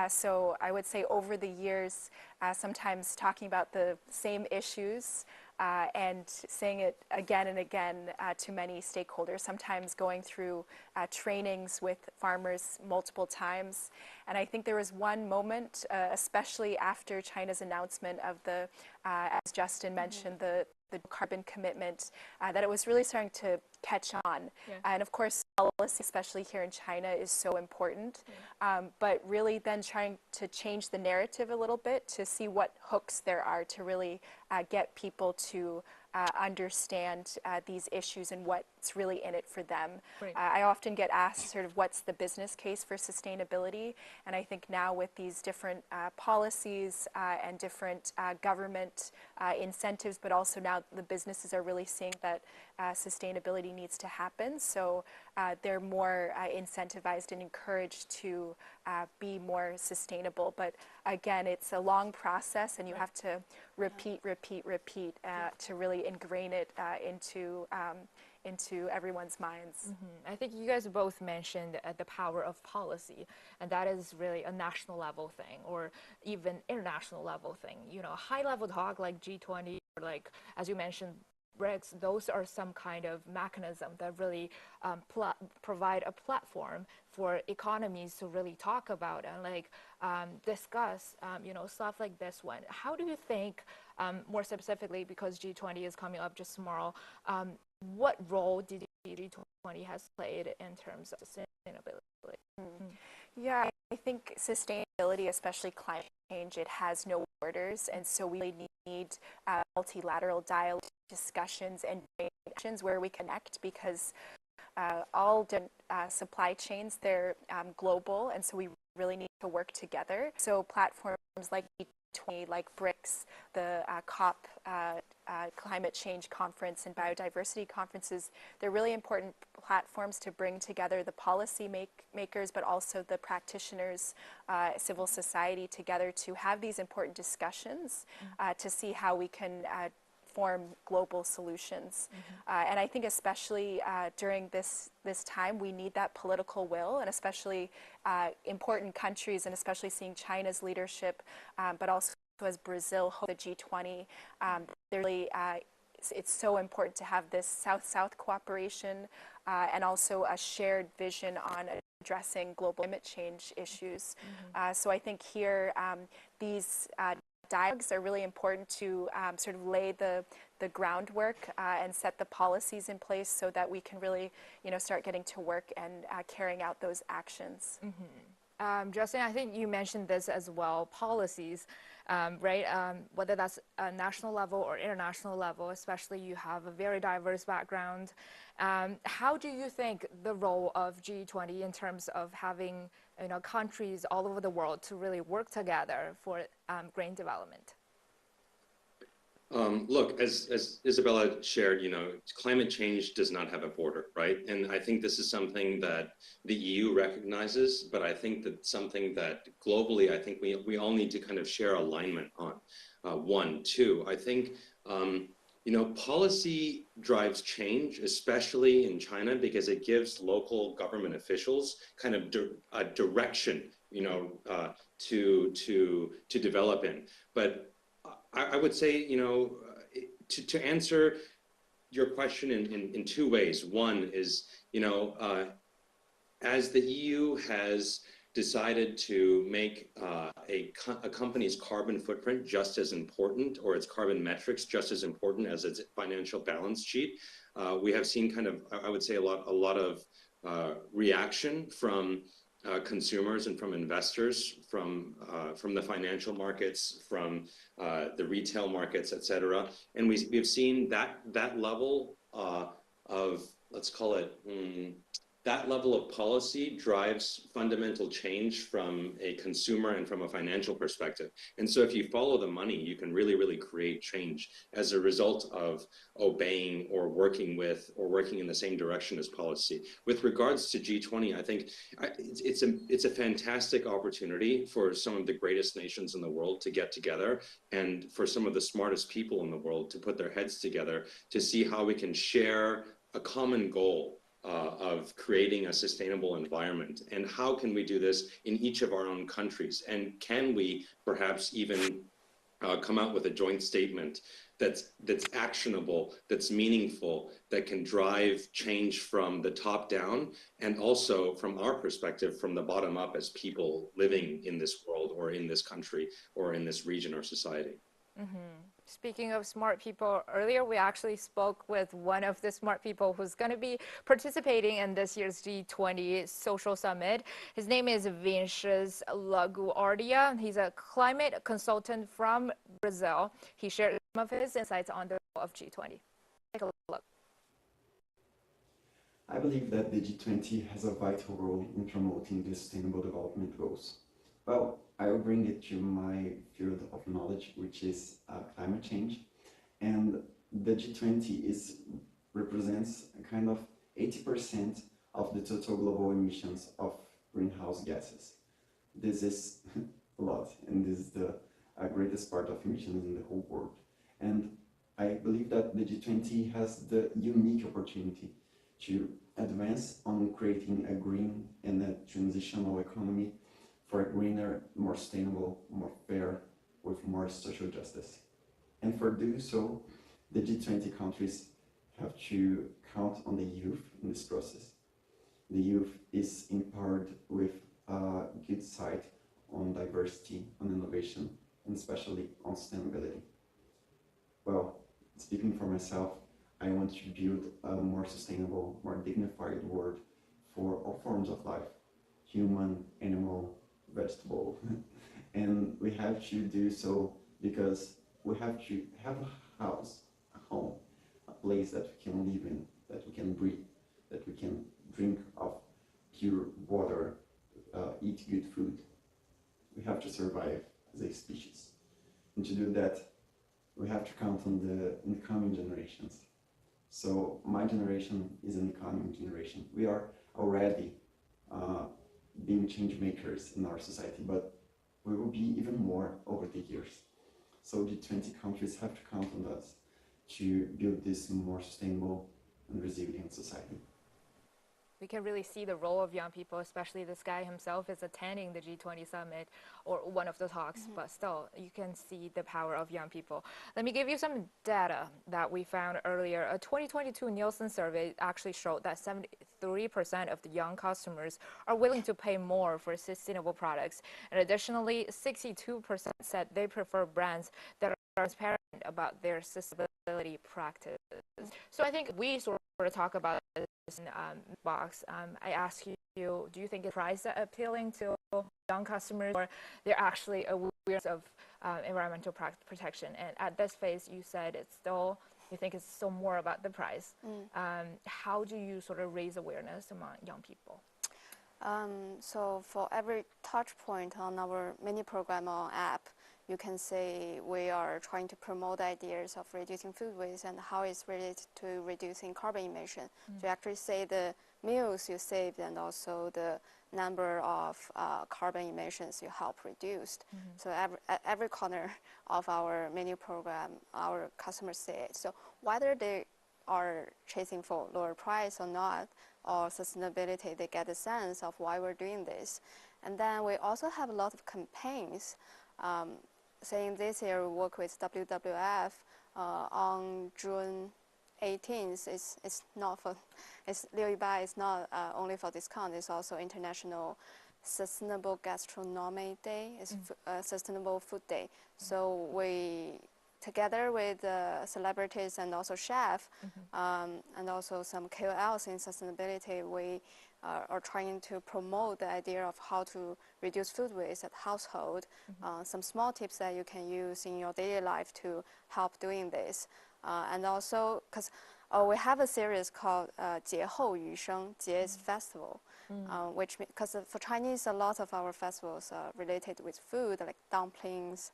[SPEAKER 2] So I would say over the years, sometimes talking about the same issues and saying it again and again to many stakeholders, sometimes going through trainings with farmers multiple times. And I think there was one moment, especially after China's announcement of the, as Justin mentioned, the carbon commitment, that it was really starting to catch on. And of course, policy, especially here in China, is so important. But really then trying to change the narrative a little bit to see what hooks there are to really get people to understand these issues and what's really in it for them. I often get asked sort of what's the business case for sustainability, and I think now with these different policies and different government incentives, but also now the businesses are really seeing that sustainability needs to happen. So they're more incentivized and encouraged to be more sustainable. But again, it's a long process, and you have to repeat to really ingrain it into everyone's minds.
[SPEAKER 1] I think you guys both mentioned the power of policy, and that is really a national level thing or even international level thing. You know, high level talk like G20 or like, as you mentioned, BRICS, those are some kind of mechanism that really provide a platform for economies to really talk about and like discuss, you know, stuff like this one. How do you think, more specifically, because G20 is coming up just tomorrow, what role did G20 has played in terms of sustainability?
[SPEAKER 2] Yeah, I think sustainability, especially climate change, it has no borders, and so we need multilateral dialogue, discussions, and actions where we connect, because all different supply chains, they're global, and so we really need to work together. So platforms like G20, like BRICS, the COP, climate change conference and biodiversity conferences, they're really important platforms to bring together the policy makers, but also the practitioners, civil society together to have these important discussions to see how we can form global solutions. And I think especially during this time, we need that political will, and especially important countries, and especially seeing China's leadership, but also as Brazil hosts the G20, really, it's so important to have this South-South cooperation and also a shared vision on addressing global climate change issues. So I think here these dialogues are really important to sort of lay the groundwork and set the policies in place so that we can really, you know, start getting to work and carrying out those actions.
[SPEAKER 1] Justin, I think you mentioned this as well, policies, right? Whether that's a national level or international level, especially you have a very diverse background. How do you think the role of G20 in terms of having, you know, countries all over the world to really work together for green development?
[SPEAKER 4] Look, as Isabella shared, you know, climate change does not have a border, right? And I think this is something that the EU recognizes, but I think that's something that globally, I think we all need to kind of share alignment on. One, two, I think, you know, policy drives change, especially in China, because it gives local government officials kind of a direction, you know, to develop in. But I would say, you know, to answer your question in two ways. One is, you know, as the EU has decided to make a company's carbon footprint just as important, or its carbon metrics just as important as its financial balance sheet, we have seen kind of, I would say, a lot of reaction from consumers and from investors, from the financial markets, from the retail markets, et cetera. And we've seen that level of, let's call it, that level of policy drives fundamental change from a consumer and from a financial perspective. And so if you follow the money, you can really, really create change as a result of obeying or working with or working in the same direction as policy. With regards to G20, I think it's a fantastic opportunity for some of the greatest nations in the world to get together, and for some of the smartest people in the world to put their heads together to see how we can share a common goal of creating a sustainable environment. And how can we do this in each of our own countries? And can we perhaps even come out with a joint statement that's actionable, that's meaningful, that can drive change from the top down, and also from our perspective, from the bottom up, as people living in this world or in this country or in this region or society.
[SPEAKER 1] Speaking of smart people, earlier we actually spoke with one of the smart people who's going to be participating in this year's G20 Social Summit. His name is Vinicius LaGuardia. He's a climate consultant from Brazil. He shared some of his insights on the role of G20. Take a look.
[SPEAKER 5] I believe that the G20 has a vital role in promoting the Sustainable Development Goals. Well, I will bring it to my field of knowledge, which is climate change. And the G20 represents a kind of 80% of the total global emissions of greenhouse gases. This is a lot, and this is the greatest part of emissions in the whole world. And I believe that the G20 has the unique opportunity to advance on creating a green and a transitional economy for a greener, more sustainable, more fair, with more social justice. And for doing so, the G20 countries have to count on the youth in this process. The youth is empowered with a good side on diversity, on innovation, and especially on sustainability. Well, speaking for myself, I want to build a more sustainable, more dignified world for all forms of life, human, animal, vegetable. And we have to do so because we have to have a house, a home, a place that we can live in, that we can breathe, that we can drink of pure water, eat good food. We have to survive as a species. And to do that, we have to count on the incoming generations. So my generation is an incoming generation. We are already being change makers in our society, but we will be even more over the years. So G20 countries have to count on us to build this more sustainable and resilient society.
[SPEAKER 1] We can really see the role of young people, especially this guy himself is attending the G20 summit or one of the talks, but still you can see the power of young people. Let me give you some data that we found earlier. A 2022 Nielsen survey actually showed that 73% of the young customers are willing to pay more for sustainable products. And additionally, 62% said they prefer brands that are transparent about their sustainability practices. So I think we sort of talk about this in box. I ask you, do you think it's price appealing to young customers, or they're actually aware of environmental protection? And at this phase, you said you think it's still more about the price. How do you sort of raise awareness among young people?
[SPEAKER 3] So for every touch point on our mini program or app, you can say we are trying to promote ideas of reducing food waste and how it's related to reducing carbon emission. To actually say the meals you saved and also the number of carbon emissions you help reduced. So at every corner of our menu program, our customers say it. So whether they are chasing for lower price or not, or sustainability, they get a sense of why we're doing this. And then we also have a lot of campaigns saying this year we work with WWF on June 18th. It's not for, Liu Yibai is not only for discount, it's also International Sustainable Gastronomy Day, it's Sustainable Food Day. So we, together with celebrities and also chefs, and also some KOLs in sustainability, we are trying to promote the idea of how to reduce food waste at household, some small tips that you can use in your daily life to help doing this. And also, because we have a series called 节后余生, 节 is festival, which, because for Chinese, a lot of our festivals are related with food, like dumplings,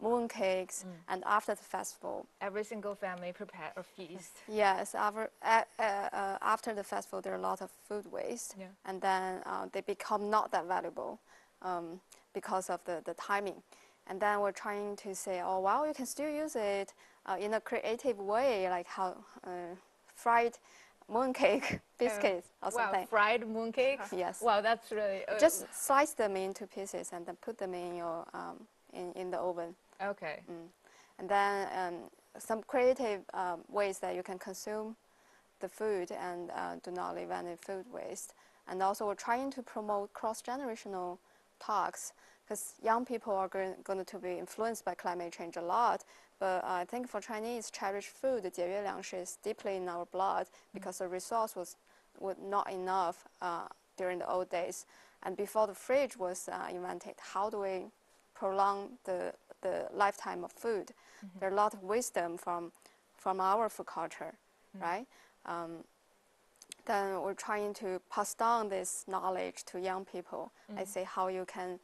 [SPEAKER 3] mooncakes, and after the festival,
[SPEAKER 1] Every single family prepare a feast.
[SPEAKER 3] yes, after the festival, there are a lot of food waste, and then they become not that valuable because of the timing. And then we're trying to say, oh, well, you can still use it in a creative way, like how fried mooncake biscuits or something.
[SPEAKER 1] Wow, fried mooncakes?
[SPEAKER 3] Yes.
[SPEAKER 1] Wow, that's really...
[SPEAKER 3] Just slice them into pieces and then put them in your in the oven.
[SPEAKER 1] Okay.
[SPEAKER 3] And then some creative ways that you can consume the food and do not leave any food waste. And also we're trying to promote cross-generational talks, because young people are going to be influenced by climate change a lot. But I think for Chinese, cherished food, 节约粮食, is deeply in our blood because the resource was not enough during the old days. And before the fridge was invented, how do we prolong the lifetime of food? There are a lot of wisdom from our food culture, right? Then we're trying to pass down this knowledge to young people. I say how you can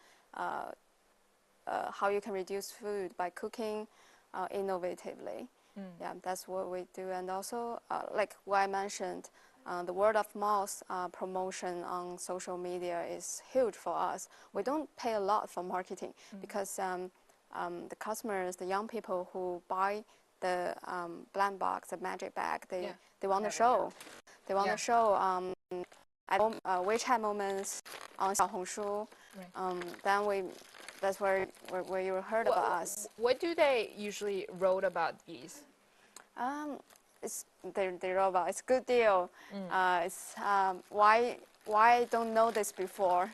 [SPEAKER 3] reduce food by cooking innovatively. Yeah, that's what we do. And also, like what I mentioned, the word of mouth promotion on social media is huge for us. We don't pay a lot for marketing because the customers, the young people who buy the blank box, the magic bag, they want to show. They want to show at WeChat moments on Xiaohongshu. Then that's where you heard about us.
[SPEAKER 1] What do they usually wrote about these?
[SPEAKER 3] They wrote about it's a good deal. It's why I don't know this before.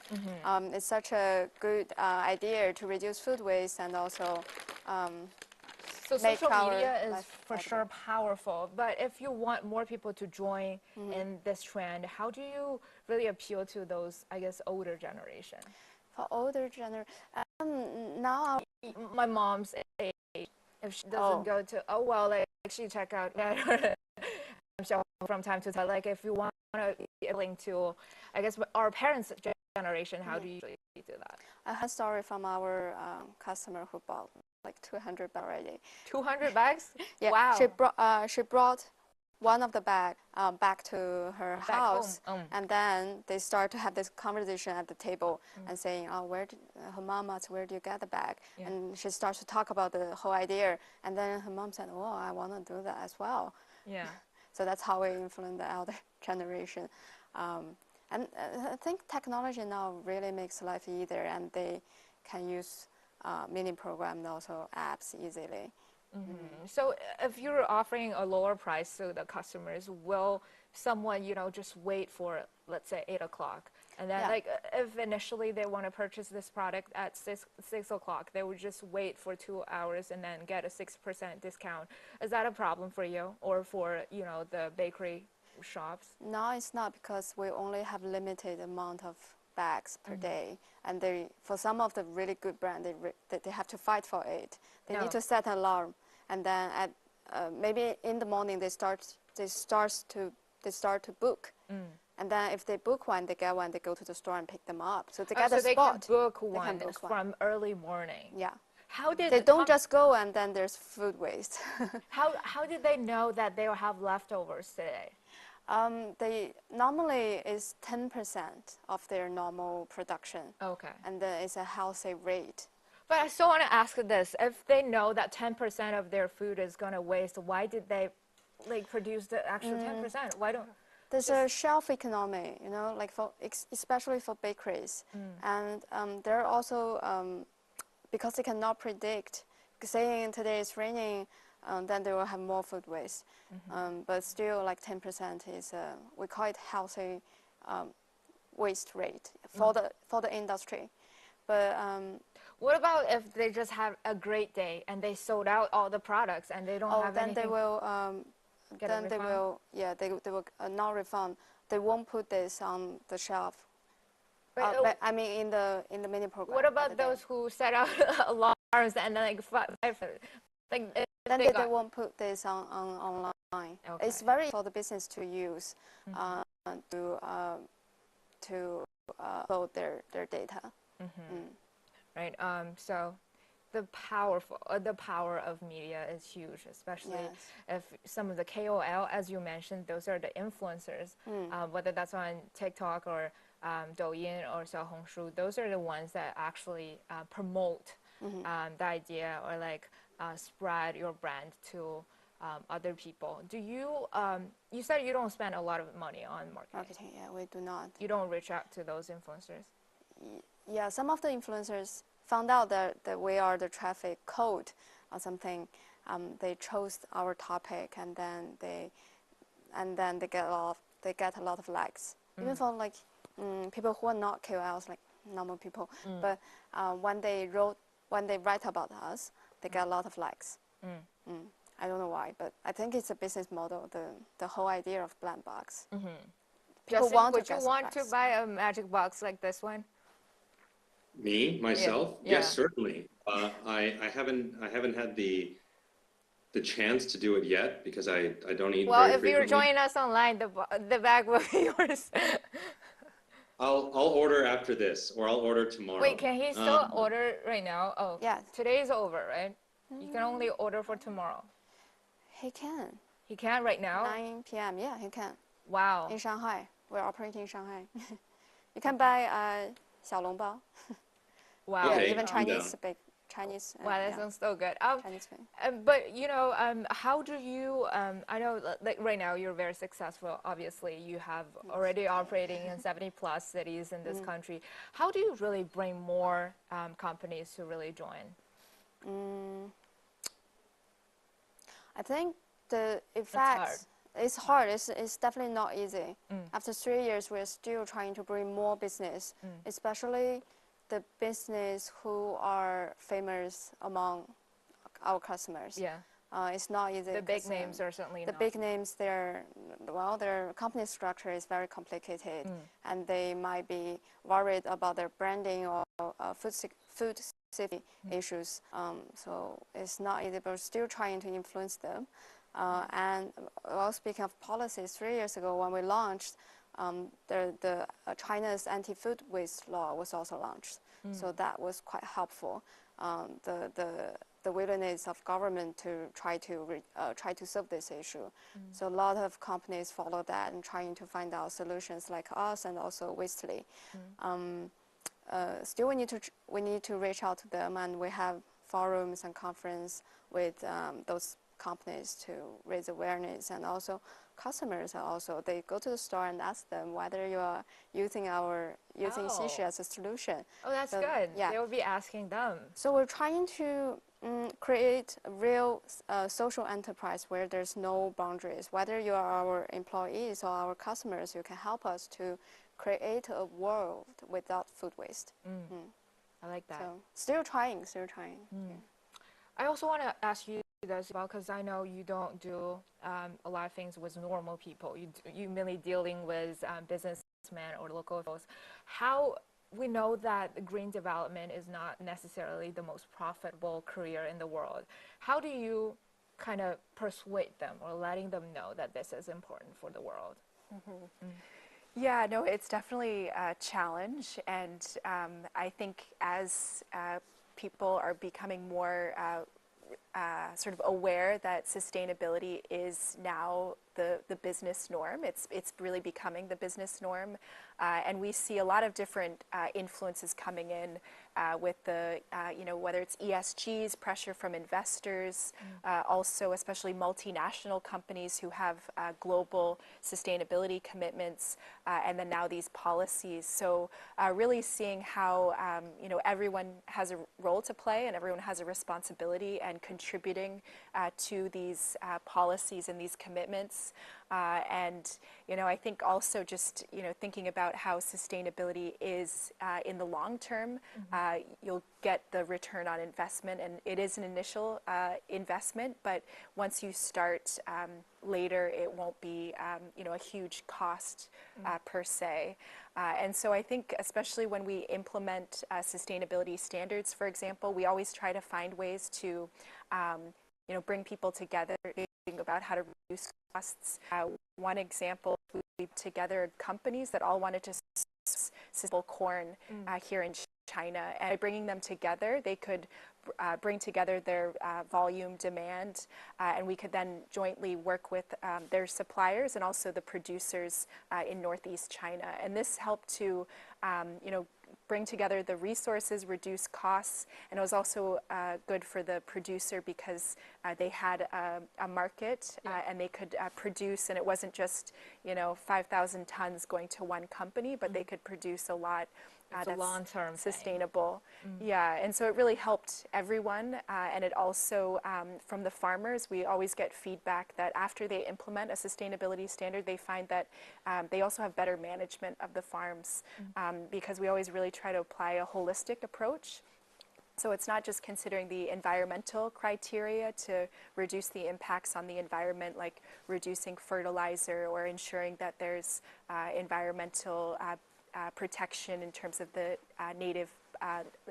[SPEAKER 3] It's such a good idea to reduce food waste and also
[SPEAKER 1] so
[SPEAKER 3] make
[SPEAKER 1] social
[SPEAKER 3] our
[SPEAKER 1] media is
[SPEAKER 3] life
[SPEAKER 1] for
[SPEAKER 3] better.
[SPEAKER 1] sure powerful, but if you want more people to join in this trend, how do you really appeal to those, I guess, older generation?
[SPEAKER 3] For older generation, now
[SPEAKER 1] My mom's age, if she doesn't go to, like she check out show from time to time. Like if you want to be willing to, I guess our parents' generation, how do you usually do that?
[SPEAKER 3] I heard a story from our customer who bought like 200 bags already.
[SPEAKER 1] 200 bags?
[SPEAKER 3] Yeah.
[SPEAKER 1] Wow.
[SPEAKER 3] She brought one of the bag back to her
[SPEAKER 1] Back
[SPEAKER 3] house,
[SPEAKER 1] home.
[SPEAKER 3] and then they start to have this conversation at the table and saying, "Oh, her mom asked, where do you get the bag?" And she starts to talk about the whole idea, and then her mom said, "Oh, I want to do that as well."
[SPEAKER 1] Yeah.
[SPEAKER 3] So that's how we influence the elder generation. And I think technology now really makes life easier, and they can use mini programs and also apps easily.
[SPEAKER 1] So if you're offering a lower price to the customers, will someone, just wait for, let's say, 8 o'clock? And then like if initially they want to purchase this product at 6 o'clock, they would just wait for 2 hours and then get a 6% discount. Is that a problem for you or for, the bakery shops?
[SPEAKER 3] No, it's not, because we only have limited amount of bags per day. And for some of the really good brands, they have to fight for it. They need to set an alarm. And then at maybe in the morning they start to book. And then if they book one, they get one, they go to the store and pick them up. So they get a spot.
[SPEAKER 1] So they can book
[SPEAKER 3] They
[SPEAKER 1] one
[SPEAKER 3] can book one.
[SPEAKER 1] from early morning.
[SPEAKER 3] Yeah.
[SPEAKER 1] How did
[SPEAKER 3] They don't just go and then there's food waste.
[SPEAKER 1] how did they know that they will have leftovers today?
[SPEAKER 3] They normally is 10% of their normal production.
[SPEAKER 1] Okay.
[SPEAKER 3] And it's a healthy rate.
[SPEAKER 1] But I still want to ask this. If they know that 10% of their food is going to waste, why did they produce the extra 10%? Why don't...
[SPEAKER 3] There's a shelf economy, like especially for bakeries. And there are also, because they cannot predict, saying today it's raining, then they will have more food waste. But still, like 10% is, we call it healthy waste rate for the industry. But
[SPEAKER 1] what about if they just have a great day and they sold out all the products and they don't have anything?
[SPEAKER 3] They will. They will not refund. They won't put this on the shelf. But, I mean, in the mini program.
[SPEAKER 1] What about those who set out alarms and then
[SPEAKER 3] then they won't put this on online.
[SPEAKER 1] Okay.
[SPEAKER 3] It's very for the business to use to load their data.
[SPEAKER 1] Right. So the power of media is huge, especially if some of the KOL, as you mentioned, those are the influencers, whether that's on TikTok or Douyin or Xiaohongshu, those are the ones that actually promote the idea or spread your brand to other people. Do you, you said you don't spend a lot of money on marketing.
[SPEAKER 3] Yeah, we do not.
[SPEAKER 1] You don't reach out to those influencers?
[SPEAKER 3] Yeah, some of the influencers found out that we are the traffic code or something. They chose our topic, and then they get a lot of likes. Even for people who are not KOLs, like normal people. But when they write about us, they get a lot of likes. I don't know why, but I think it's a business model. The whole idea of blank box. People
[SPEAKER 1] would you want to buy a magic box like this one?
[SPEAKER 4] Me, myself?
[SPEAKER 1] Yeah.
[SPEAKER 4] Yes, certainly. I haven't had the chance to do it yet because I don't eat
[SPEAKER 1] well,
[SPEAKER 4] very
[SPEAKER 1] if
[SPEAKER 4] frequently.
[SPEAKER 1] you're joining us online, the bag will be yours.
[SPEAKER 4] I'll order after this, or I'll order tomorrow.
[SPEAKER 1] Wait, can he still order right now? Oh,
[SPEAKER 3] yeah.
[SPEAKER 1] Today's over, right? You can only order for tomorrow.
[SPEAKER 3] He can.
[SPEAKER 1] He can right now?
[SPEAKER 3] 9 p.m. Yeah, he can.
[SPEAKER 1] Wow.
[SPEAKER 3] in Shanghai. We're operating in Shanghai. You can buy 小笼包.
[SPEAKER 1] Wow.
[SPEAKER 3] Yeah,
[SPEAKER 4] Okay,
[SPEAKER 3] even
[SPEAKER 4] and,
[SPEAKER 3] Chinese bake. Chinese.
[SPEAKER 1] Wow, that
[SPEAKER 3] Yeah,
[SPEAKER 1] sounds so good.
[SPEAKER 3] Chinese bake.
[SPEAKER 1] But how do you? I know, like right now, you're very successful. Obviously, you have already operating in 70 plus cities in this country. How do you really bring more companies to really join?
[SPEAKER 3] I think the
[SPEAKER 1] hard.
[SPEAKER 3] effects, it's hard. It's definitely not easy. After 3 years, we're still trying to bring more business, especially the business who are famous among our customers.
[SPEAKER 1] Yeah.
[SPEAKER 3] It's not easy.
[SPEAKER 1] The big names are certainly
[SPEAKER 3] the
[SPEAKER 1] not.
[SPEAKER 3] big names, their company structure is very complicated, and they might be worried about their branding or food safety issues. So it's not easy, but we're still trying to influence them. And well, speaking of policies, 3 years ago when we launched, the China's anti-food waste law was also launched. So that was quite helpful. The willingness of government to try to solve this issue. So a lot of companies follow that and trying to find out solutions like us and also Wastely. Still, we need to reach out to them, and we have forums and conference with those companies to raise awareness, and also customers are also, they go to the store and ask them whether you are using Xixi as a solution.
[SPEAKER 1] Oh, that's
[SPEAKER 3] So,
[SPEAKER 1] good.
[SPEAKER 3] yeah.
[SPEAKER 1] They will be asking them.
[SPEAKER 3] So we're trying to create a real social enterprise where there's no boundaries. Whether you are our employees or our customers, you can help us to create a world without food waste.
[SPEAKER 1] I like that.
[SPEAKER 3] So still trying. Yeah.
[SPEAKER 1] I also want to ask you this about, because I know you don't do a lot of things with normal people. You mainly dealing with businessmen or local folks. How we know that green development is not necessarily the most profitable career in the world. How do you kind of persuade them or letting them know that this is important for the world?
[SPEAKER 2] Yeah, no, it's definitely a challenge, and I think as people are becoming more sort of aware that sustainability is now the business norm. It's really becoming the business norm, and we see a lot of different influences coming in with the whether it's ESGs, pressure from investors, also especially multinational companies who have global sustainability commitments, and then now these policies. So really seeing how everyone has a role to play and everyone has a responsibility and contributing to these policies and these commitments. And I think also just thinking about how sustainability is in the long term, you'll get the return on investment, and it is an initial investment, but once you start later, it won't be a huge cost per se. And so I think especially when we implement sustainability standards, for example, we always try to find ways to bring people together, thinking about how to reduce costs. One example, we together companies that all wanted to sell corn here in China, and by bringing them together, they could bring together their volume demand, and we could then jointly work with their suppliers and also the producers in Northeast China. And this helped to bring together the resources, reduce costs, and it was also good for the producer because they had a market and they could produce, and it wasn't just 5,000 tons going to one company, but they could produce a lot
[SPEAKER 1] It's a long-term
[SPEAKER 2] sustainable. Yeah, and so it really helped everyone, and it also from the farmers, we always get feedback that after they implement a sustainability standard, they find that they also have better management of the farms, because we always really try to apply a holistic approach. So it's not just considering the environmental criteria to reduce the impacts on the environment, like reducing fertilizer or ensuring that there's environmental protection in terms of the native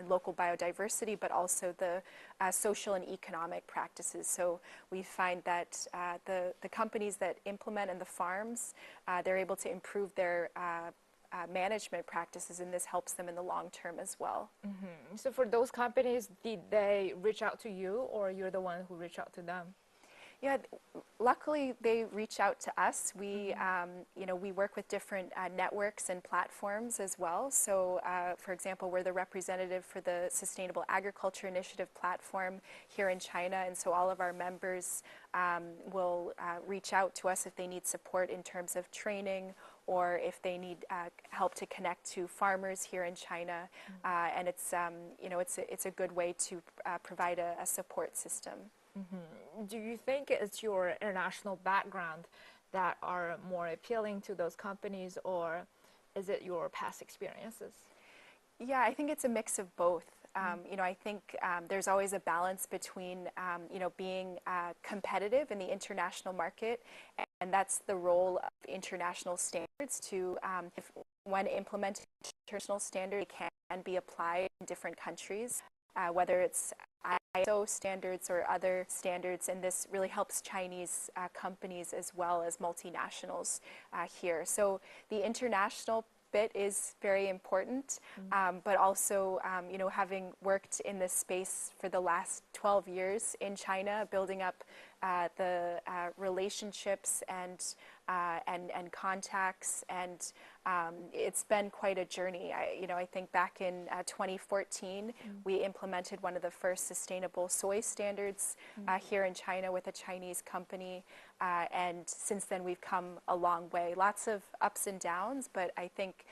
[SPEAKER 2] local biodiversity, but also the social and economic practices. So we find that the companies that implement in the farms, they're able to improve their management practices, and this helps them in the long term as well.
[SPEAKER 1] So for those companies, did they reach out to you, or you're the one who reached out to them?
[SPEAKER 2] Yeah, luckily they reach out to us. We, you know, we work with different networks and platforms as well. So, for example, we're the representative for the Sustainable Agriculture Initiative platform here in China, and so all of our members will reach out to us if they need support in terms of training or if they need help to connect to farmers here in China. And it's, you know, it's a good way to provide a support system.
[SPEAKER 1] Do you think it's your international background that are more appealing to those companies, or is it your past experiences?
[SPEAKER 2] Yeah, I think it's a mix of both. You know, I think there's always a balance between, you know, being competitive in the international market, and that's the role of international standards to, if when implementing international standards, it can be applied in different countries, whether it's ISO standards or other standards, and this really helps Chinese companies as well as multinationals here. So the international bit is very important, but also, you know, having worked in this space for the last 12 years in China, building up the relationships and contacts, and it's been quite a journey. You know, I think back in 2014, we implemented one of the first sustainable soy standards here in China with a Chinese company, and since then we've come a long way. Lots of ups and downs, but I think,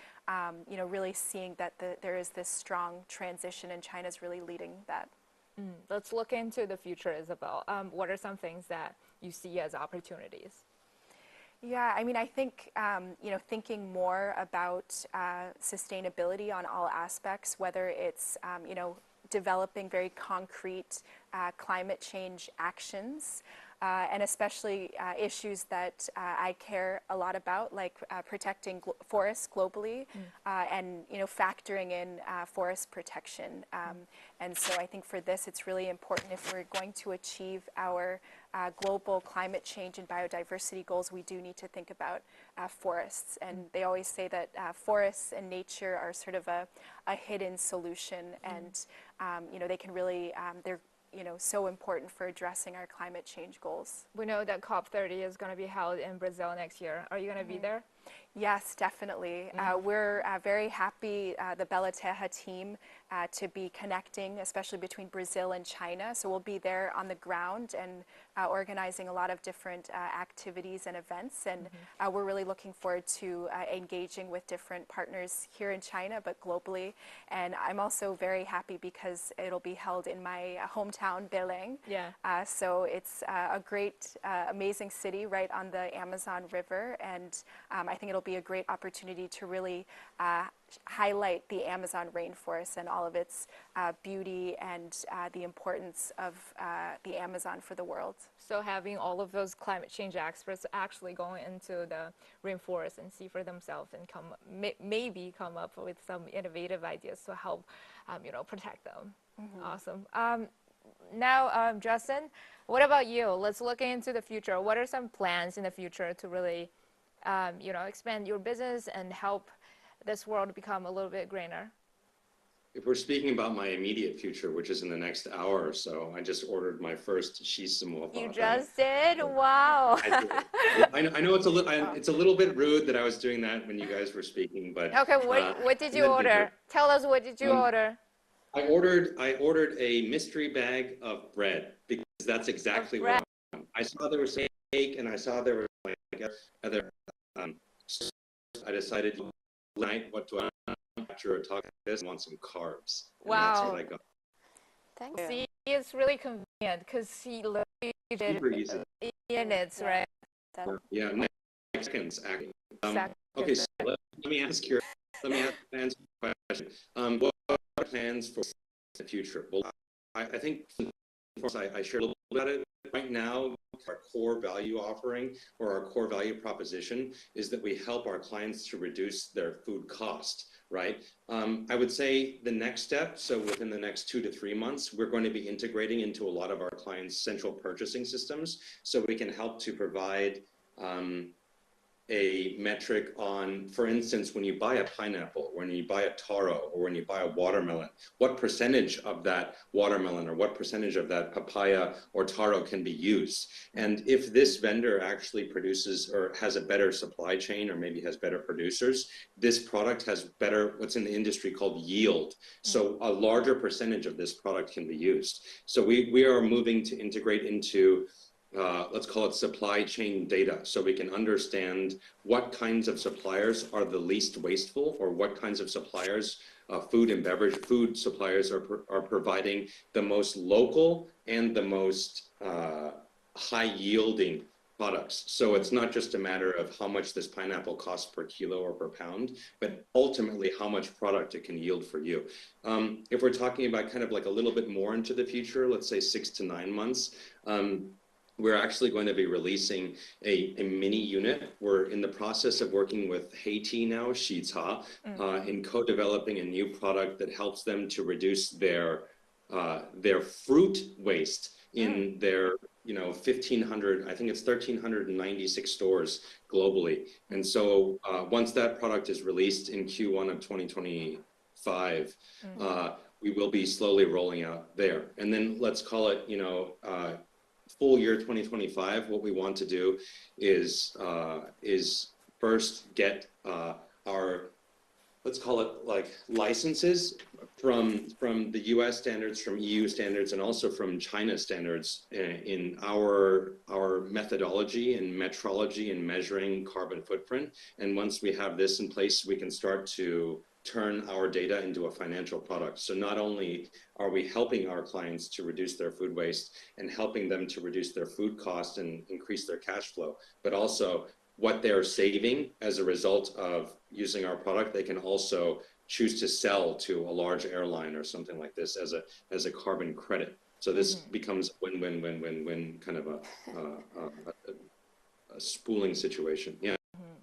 [SPEAKER 2] you know, really seeing that there is this strong transition, and China's really leading that.
[SPEAKER 1] Let's look into the future, Isabel. What are some things that you see as opportunities?
[SPEAKER 2] Yeah, I mean, I think, you know, thinking more about sustainability on all aspects, whether it's, you know, developing very concrete climate change actions, and especially issues that I care a lot about, like protecting forests globally, and, you know, factoring in forest protection. And so I think for this, it's really important, if we're going to achieve our global climate change and biodiversity goals, we do need to think about forests. And they always say that forests and nature are sort of a hidden solution, and, you know, they can really, they're, you know, so important for addressing our climate change goals.
[SPEAKER 1] We know that COP30 is going to be held in Brazil next year. Are you going to be there?
[SPEAKER 2] Yes, definitely. We're very happy, the Bella Terra team, to be connecting, especially between Brazil and China. So we'll be there on the ground and organizing a lot of different activities and events. And we're really looking forward to engaging with different partners here in China, but globally. And I'm also very happy because it'll be held in my hometown, Belém.
[SPEAKER 1] Yeah.
[SPEAKER 2] So it's a great, amazing city right on the Amazon River. And I think it'll be a great opportunity to really highlight the Amazon rainforest and all of its beauty and the importance of the Amazon for the world.
[SPEAKER 1] So having all of those climate change experts actually go into the rainforest and see for themselves and maybe come up with some innovative ideas to help, you know, protect them. Awesome. Now, Justin, what about you? Let's look into the future. What are some plans in the future to really, you know, expand your business and help this world become a little bit greener?
[SPEAKER 4] If we're speaking about my immediate future, which is in the next hour or so, I just ordered my first shisamofa.
[SPEAKER 1] You just did? Wow.
[SPEAKER 4] I know it's a little bit rude that I was doing that when you guys were speaking, but
[SPEAKER 1] okay, what did you order? Tell us, what did you order?
[SPEAKER 4] I ordered a mystery bag of bread, because that's exactly what I want. I saw there was cake, and I saw there was like other. I decided tonight what to after a talk like this, I want some carbs.
[SPEAKER 1] Wow.
[SPEAKER 4] And that's what I got.
[SPEAKER 3] Thank you.
[SPEAKER 1] See, it's really convenient because he literally did minutes, right?
[SPEAKER 4] Yeah, seconds actually. Okay, so let me ask your question. What are plans for the future? Well, I think I shared a little bit about it. Right now, our core value offering or our core value proposition is that we help our clients to reduce their food cost, right? I would say the next step, so within the next 2 to 3 months, we're going to be integrating into a lot of our clients' central purchasing systems, so we can help to provide a metric on, for instance, when you buy a pineapple, when you buy a taro, or when you buy a watermelon, what percentage of that watermelon or what percentage of that papaya or taro can be used? And if this vendor actually produces or has a better supply chain, or maybe has better producers, this product has better, what's in the industry called yield. So a larger percentage of this product can be used. So we are moving to integrate into let's call it supply chain data, so we can understand what kinds of suppliers are the least wasteful, or what kinds of suppliers, food and beverage food suppliers are providing the most local and the most high yielding products. So it's not just a matter of how much this pineapple costs per kilo or per pound, but ultimately how much product it can yield for you. If we're talking about kind of like a little bit more into the future, let's say 6 to 9 months, we're actually going to be releasing a mini unit. We're in the process of working with Haiti now, Xita, in co-developing a new product that helps them to reduce their fruit waste in their 1,500, I think it's 1,396 stores globally. And so once that product is released in Q1 of 2025, we will be slowly rolling out there. And then let's call it, full year 2025, what we want to do is first get our, let's call it like licenses from the US standards, from EU standards, and also from China standards in our methodology and metrology and measuring carbon footprint. And once we have this in place, we can start to turn our data into a financial product. So not only are we helping our clients to reduce their food waste and helping them to reduce their food cost and increase their cash flow, but also what they're saving as a result of using our product, they can also choose to sell to a large airline or something like this as a carbon credit. So this becomes win-win-win-win-win, kind of a spooling situation. Yeah.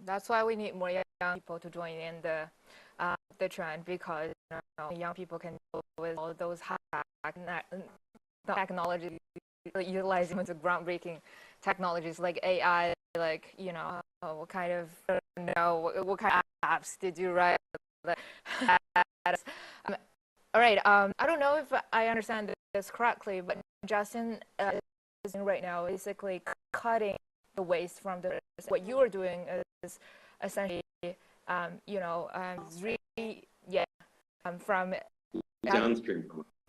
[SPEAKER 1] That's why we need more young people to join in the trend, because young people can deal with all those technology, utilizing the groundbreaking technologies like AI, like what kind of apps did you write? All right. I don't know if I understand this correctly, but Justin is right now basically cutting the waste from the. What you are doing is essentially, from
[SPEAKER 4] downstream.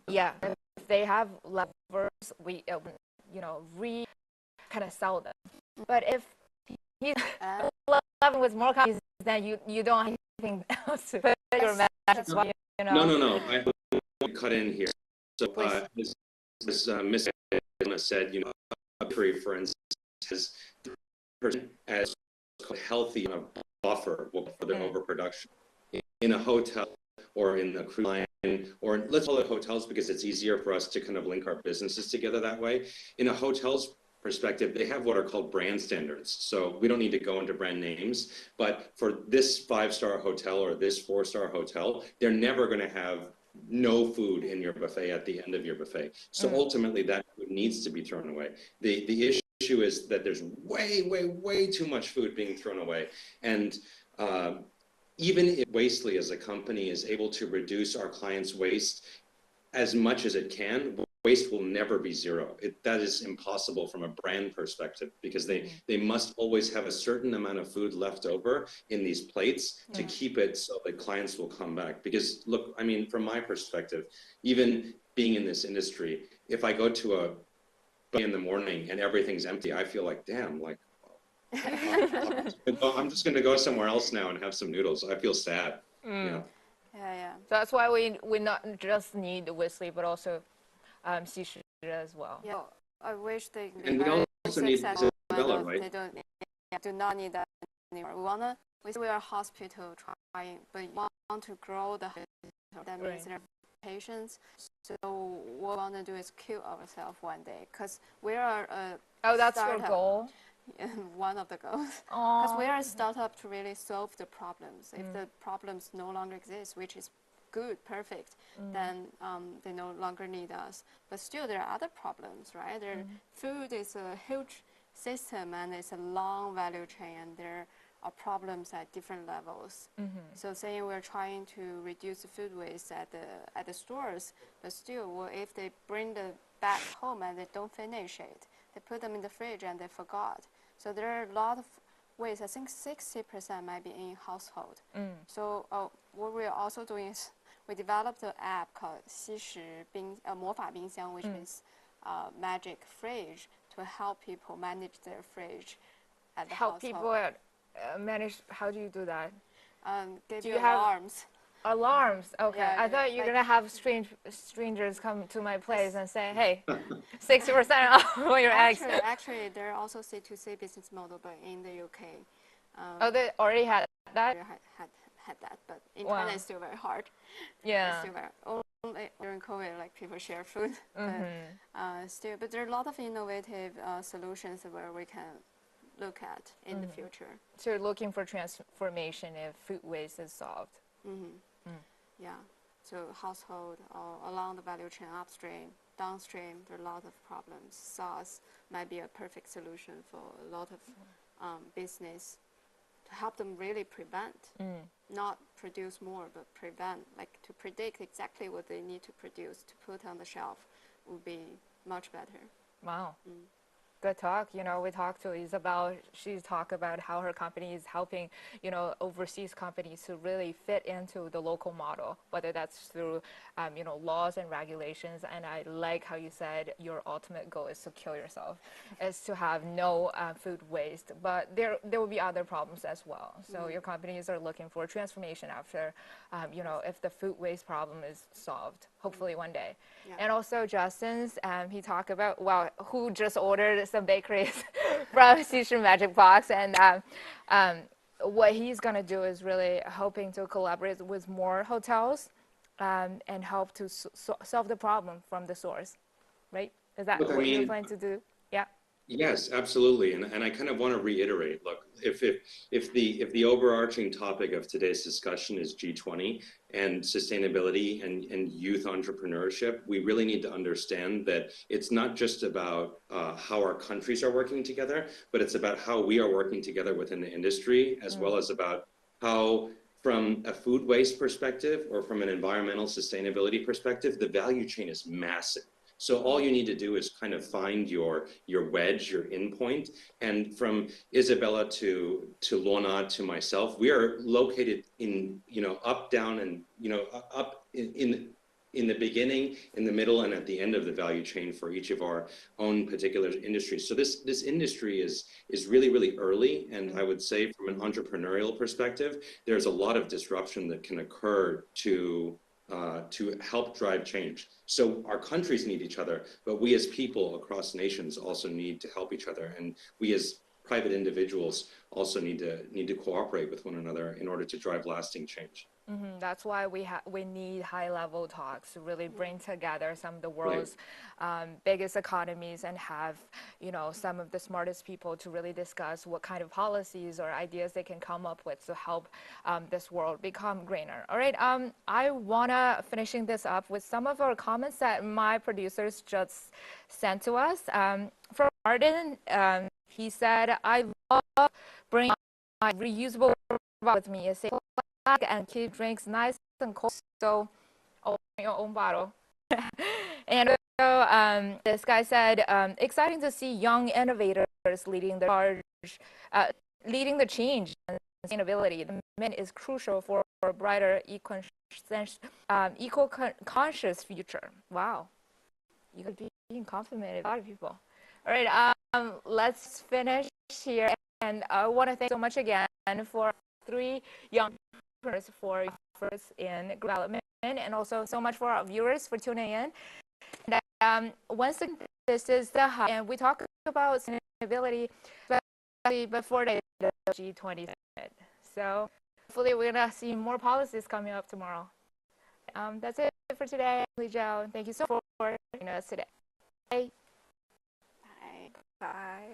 [SPEAKER 1] Yeah, if they have leftovers, we kind of sell them. But if he's loving with more copies, then you don't have anything else to put your message.
[SPEAKER 4] No. I cut in here. So as Ms. Anna said, for instance, has as healthy buffer for their overproduction in a hotel or in a cruise line, or let's call it hotels because it's easier for us to kind of link our businesses together that way. In a hotel's perspective, they have what are called brand standards. So we don't need to go into brand names, but for this 5-star hotel or this 4-star hotel, they're never going to have no food in your buffet at the end of your buffet. So ultimately that food needs to be thrown away. The issue is that there's way too much food being thrown away. And even if Wastely as a company is able to reduce our clients' waste as much as it can, waste will never be zero. That is impossible from a brand perspective, because they must always have a certain amount of food left over in these plates to keep it so that clients will come back. Because look, I mean, from my perspective, even being in this industry, if I go to a buffet in the morning and everything's empty, I feel like, damn, like, I'm just going to go somewhere else now and have some noodles. I feel sad.
[SPEAKER 3] Yeah.
[SPEAKER 1] So that's why we not just need Wastely, but also Xi as well.
[SPEAKER 3] Yeah, I wish they.
[SPEAKER 4] And we also need Isabella, right?
[SPEAKER 3] They do not need that anymore. We are a hospital trying, but we want to grow the hospital. That means there are patients. So what we want to do is kill ourselves one day, because we are a
[SPEAKER 1] that's
[SPEAKER 3] startup.
[SPEAKER 1] your goal.
[SPEAKER 3] One of the goals, because we are a startup to really solve the problems. If the problems no longer exist, which is good, perfect, then they no longer need us. But still, there are other problems, right? Food is a huge system, and it's a long value chain, and there problems at different levels. So saying we're trying to reduce the food waste at the stores, but still, well, if they bring the back home and they don't finish it, they put them in the fridge and they forgot. So there are a lot of ways. I think 60% might be in household. So what we're also doing is we developed an app called 西食冰魔法冰箱, which means magic fridge, to help people manage their fridge at the
[SPEAKER 1] Help
[SPEAKER 3] household.
[SPEAKER 1] people manage. How do you do that?
[SPEAKER 3] Give
[SPEAKER 1] Do
[SPEAKER 3] you
[SPEAKER 1] you have
[SPEAKER 3] alarms.
[SPEAKER 1] Alarms. Okay.
[SPEAKER 3] Yeah,
[SPEAKER 1] I thought you were
[SPEAKER 3] like-
[SPEAKER 1] gonna have strangers come to my place and say, "Hey, 60% off on your eggs."
[SPEAKER 3] Actually, there are also C2C business model, but in the UK.
[SPEAKER 1] Oh, they already had that.
[SPEAKER 3] We had that, but in
[SPEAKER 1] Wow.
[SPEAKER 3] China it's still very hard.
[SPEAKER 1] Yeah.
[SPEAKER 3] It's still very, only during COVID, like people share food. But there are a lot of innovative solutions where we can look at in the future.
[SPEAKER 1] So you're looking for transformation if food waste is solved.
[SPEAKER 3] Yeah. So household or along the value chain, upstream, downstream, there are a lot of problems. SaaS might be a perfect solution for a lot of business to help them really prevent, not produce more, but prevent, like to predict exactly what they need to produce to put on the shelf would be much better.
[SPEAKER 1] Wow. Good talk. You know, we talked to Isabel. She talked about how her company is helping, you know, overseas companies to really fit into the local model, whether that's through, you know, laws and regulations. And I like how you said your ultimate goal is to kill yourself, is to have no food waste. But there will be other problems as well. So your companies are looking for transformation after, you know, if the food waste problem is solved, hopefully one day.
[SPEAKER 3] Yeah.
[SPEAKER 1] And also Justin's, he talked about, well, who just ordered some bakeries from Xixi Magic Box. And what he's going to do is really hoping to collaborate with more hotels and help to solve the problem from the source, right? Is that what you're planning to do? Yeah.
[SPEAKER 4] Yes, absolutely. And I kind of want to reiterate, look, if the overarching topic of today's discussion is G20 and sustainability and youth entrepreneurship, we really need to understand that it's not just about how our countries are working together, but it's about how we are working together within the industry, as well as about how, from a food waste perspective or from an environmental sustainability perspective, the value chain is massive. So all you need to do is kind of find your wedge, your endpoint. And from Isabella to Lorna to myself, we are located in, you know, up, down, and, you know, up in the beginning, in the middle, and at the end of the value chain for each of our own particular industries. So this industry is really, really early. And I would say from an entrepreneurial perspective, there's a lot of disruption that can occur to help drive change. So our countries need each other, but we as people across nations also need to help each other. And we as private individuals also need to cooperate with one another in order to drive lasting change.
[SPEAKER 1] That's why we need high-level talks to really bring together some of the world's biggest economies and have, you know, some of the smartest people to really discuss what kind of policies or ideas they can come up with to help this world become greener. All right, I wanna finishing this up with some of our comments that my producers just sent to us. From Arden, he said, "I love bringing my reusable with me. It's safe and keep drinks nice and cold, so open your own bottle." And so this guy said, exciting to see young innovators leading the charge, leading the change in sustainability. The movement is crucial for a brighter, eco-conscious future. Wow, you could be being complimented by a lot of people. All right, let's finish here, and I want to thank so much again for 3 young for efforts in development, and also so much for our viewers for tuning in. And once again, this is the hub, and we talk about sustainability, especially before the G20 summit. So hopefully we're gonna see more policies coming up tomorrow. That's it for today. Li Zhao, thank you so much for joining us today. Bye.
[SPEAKER 3] Bye.
[SPEAKER 2] Bye.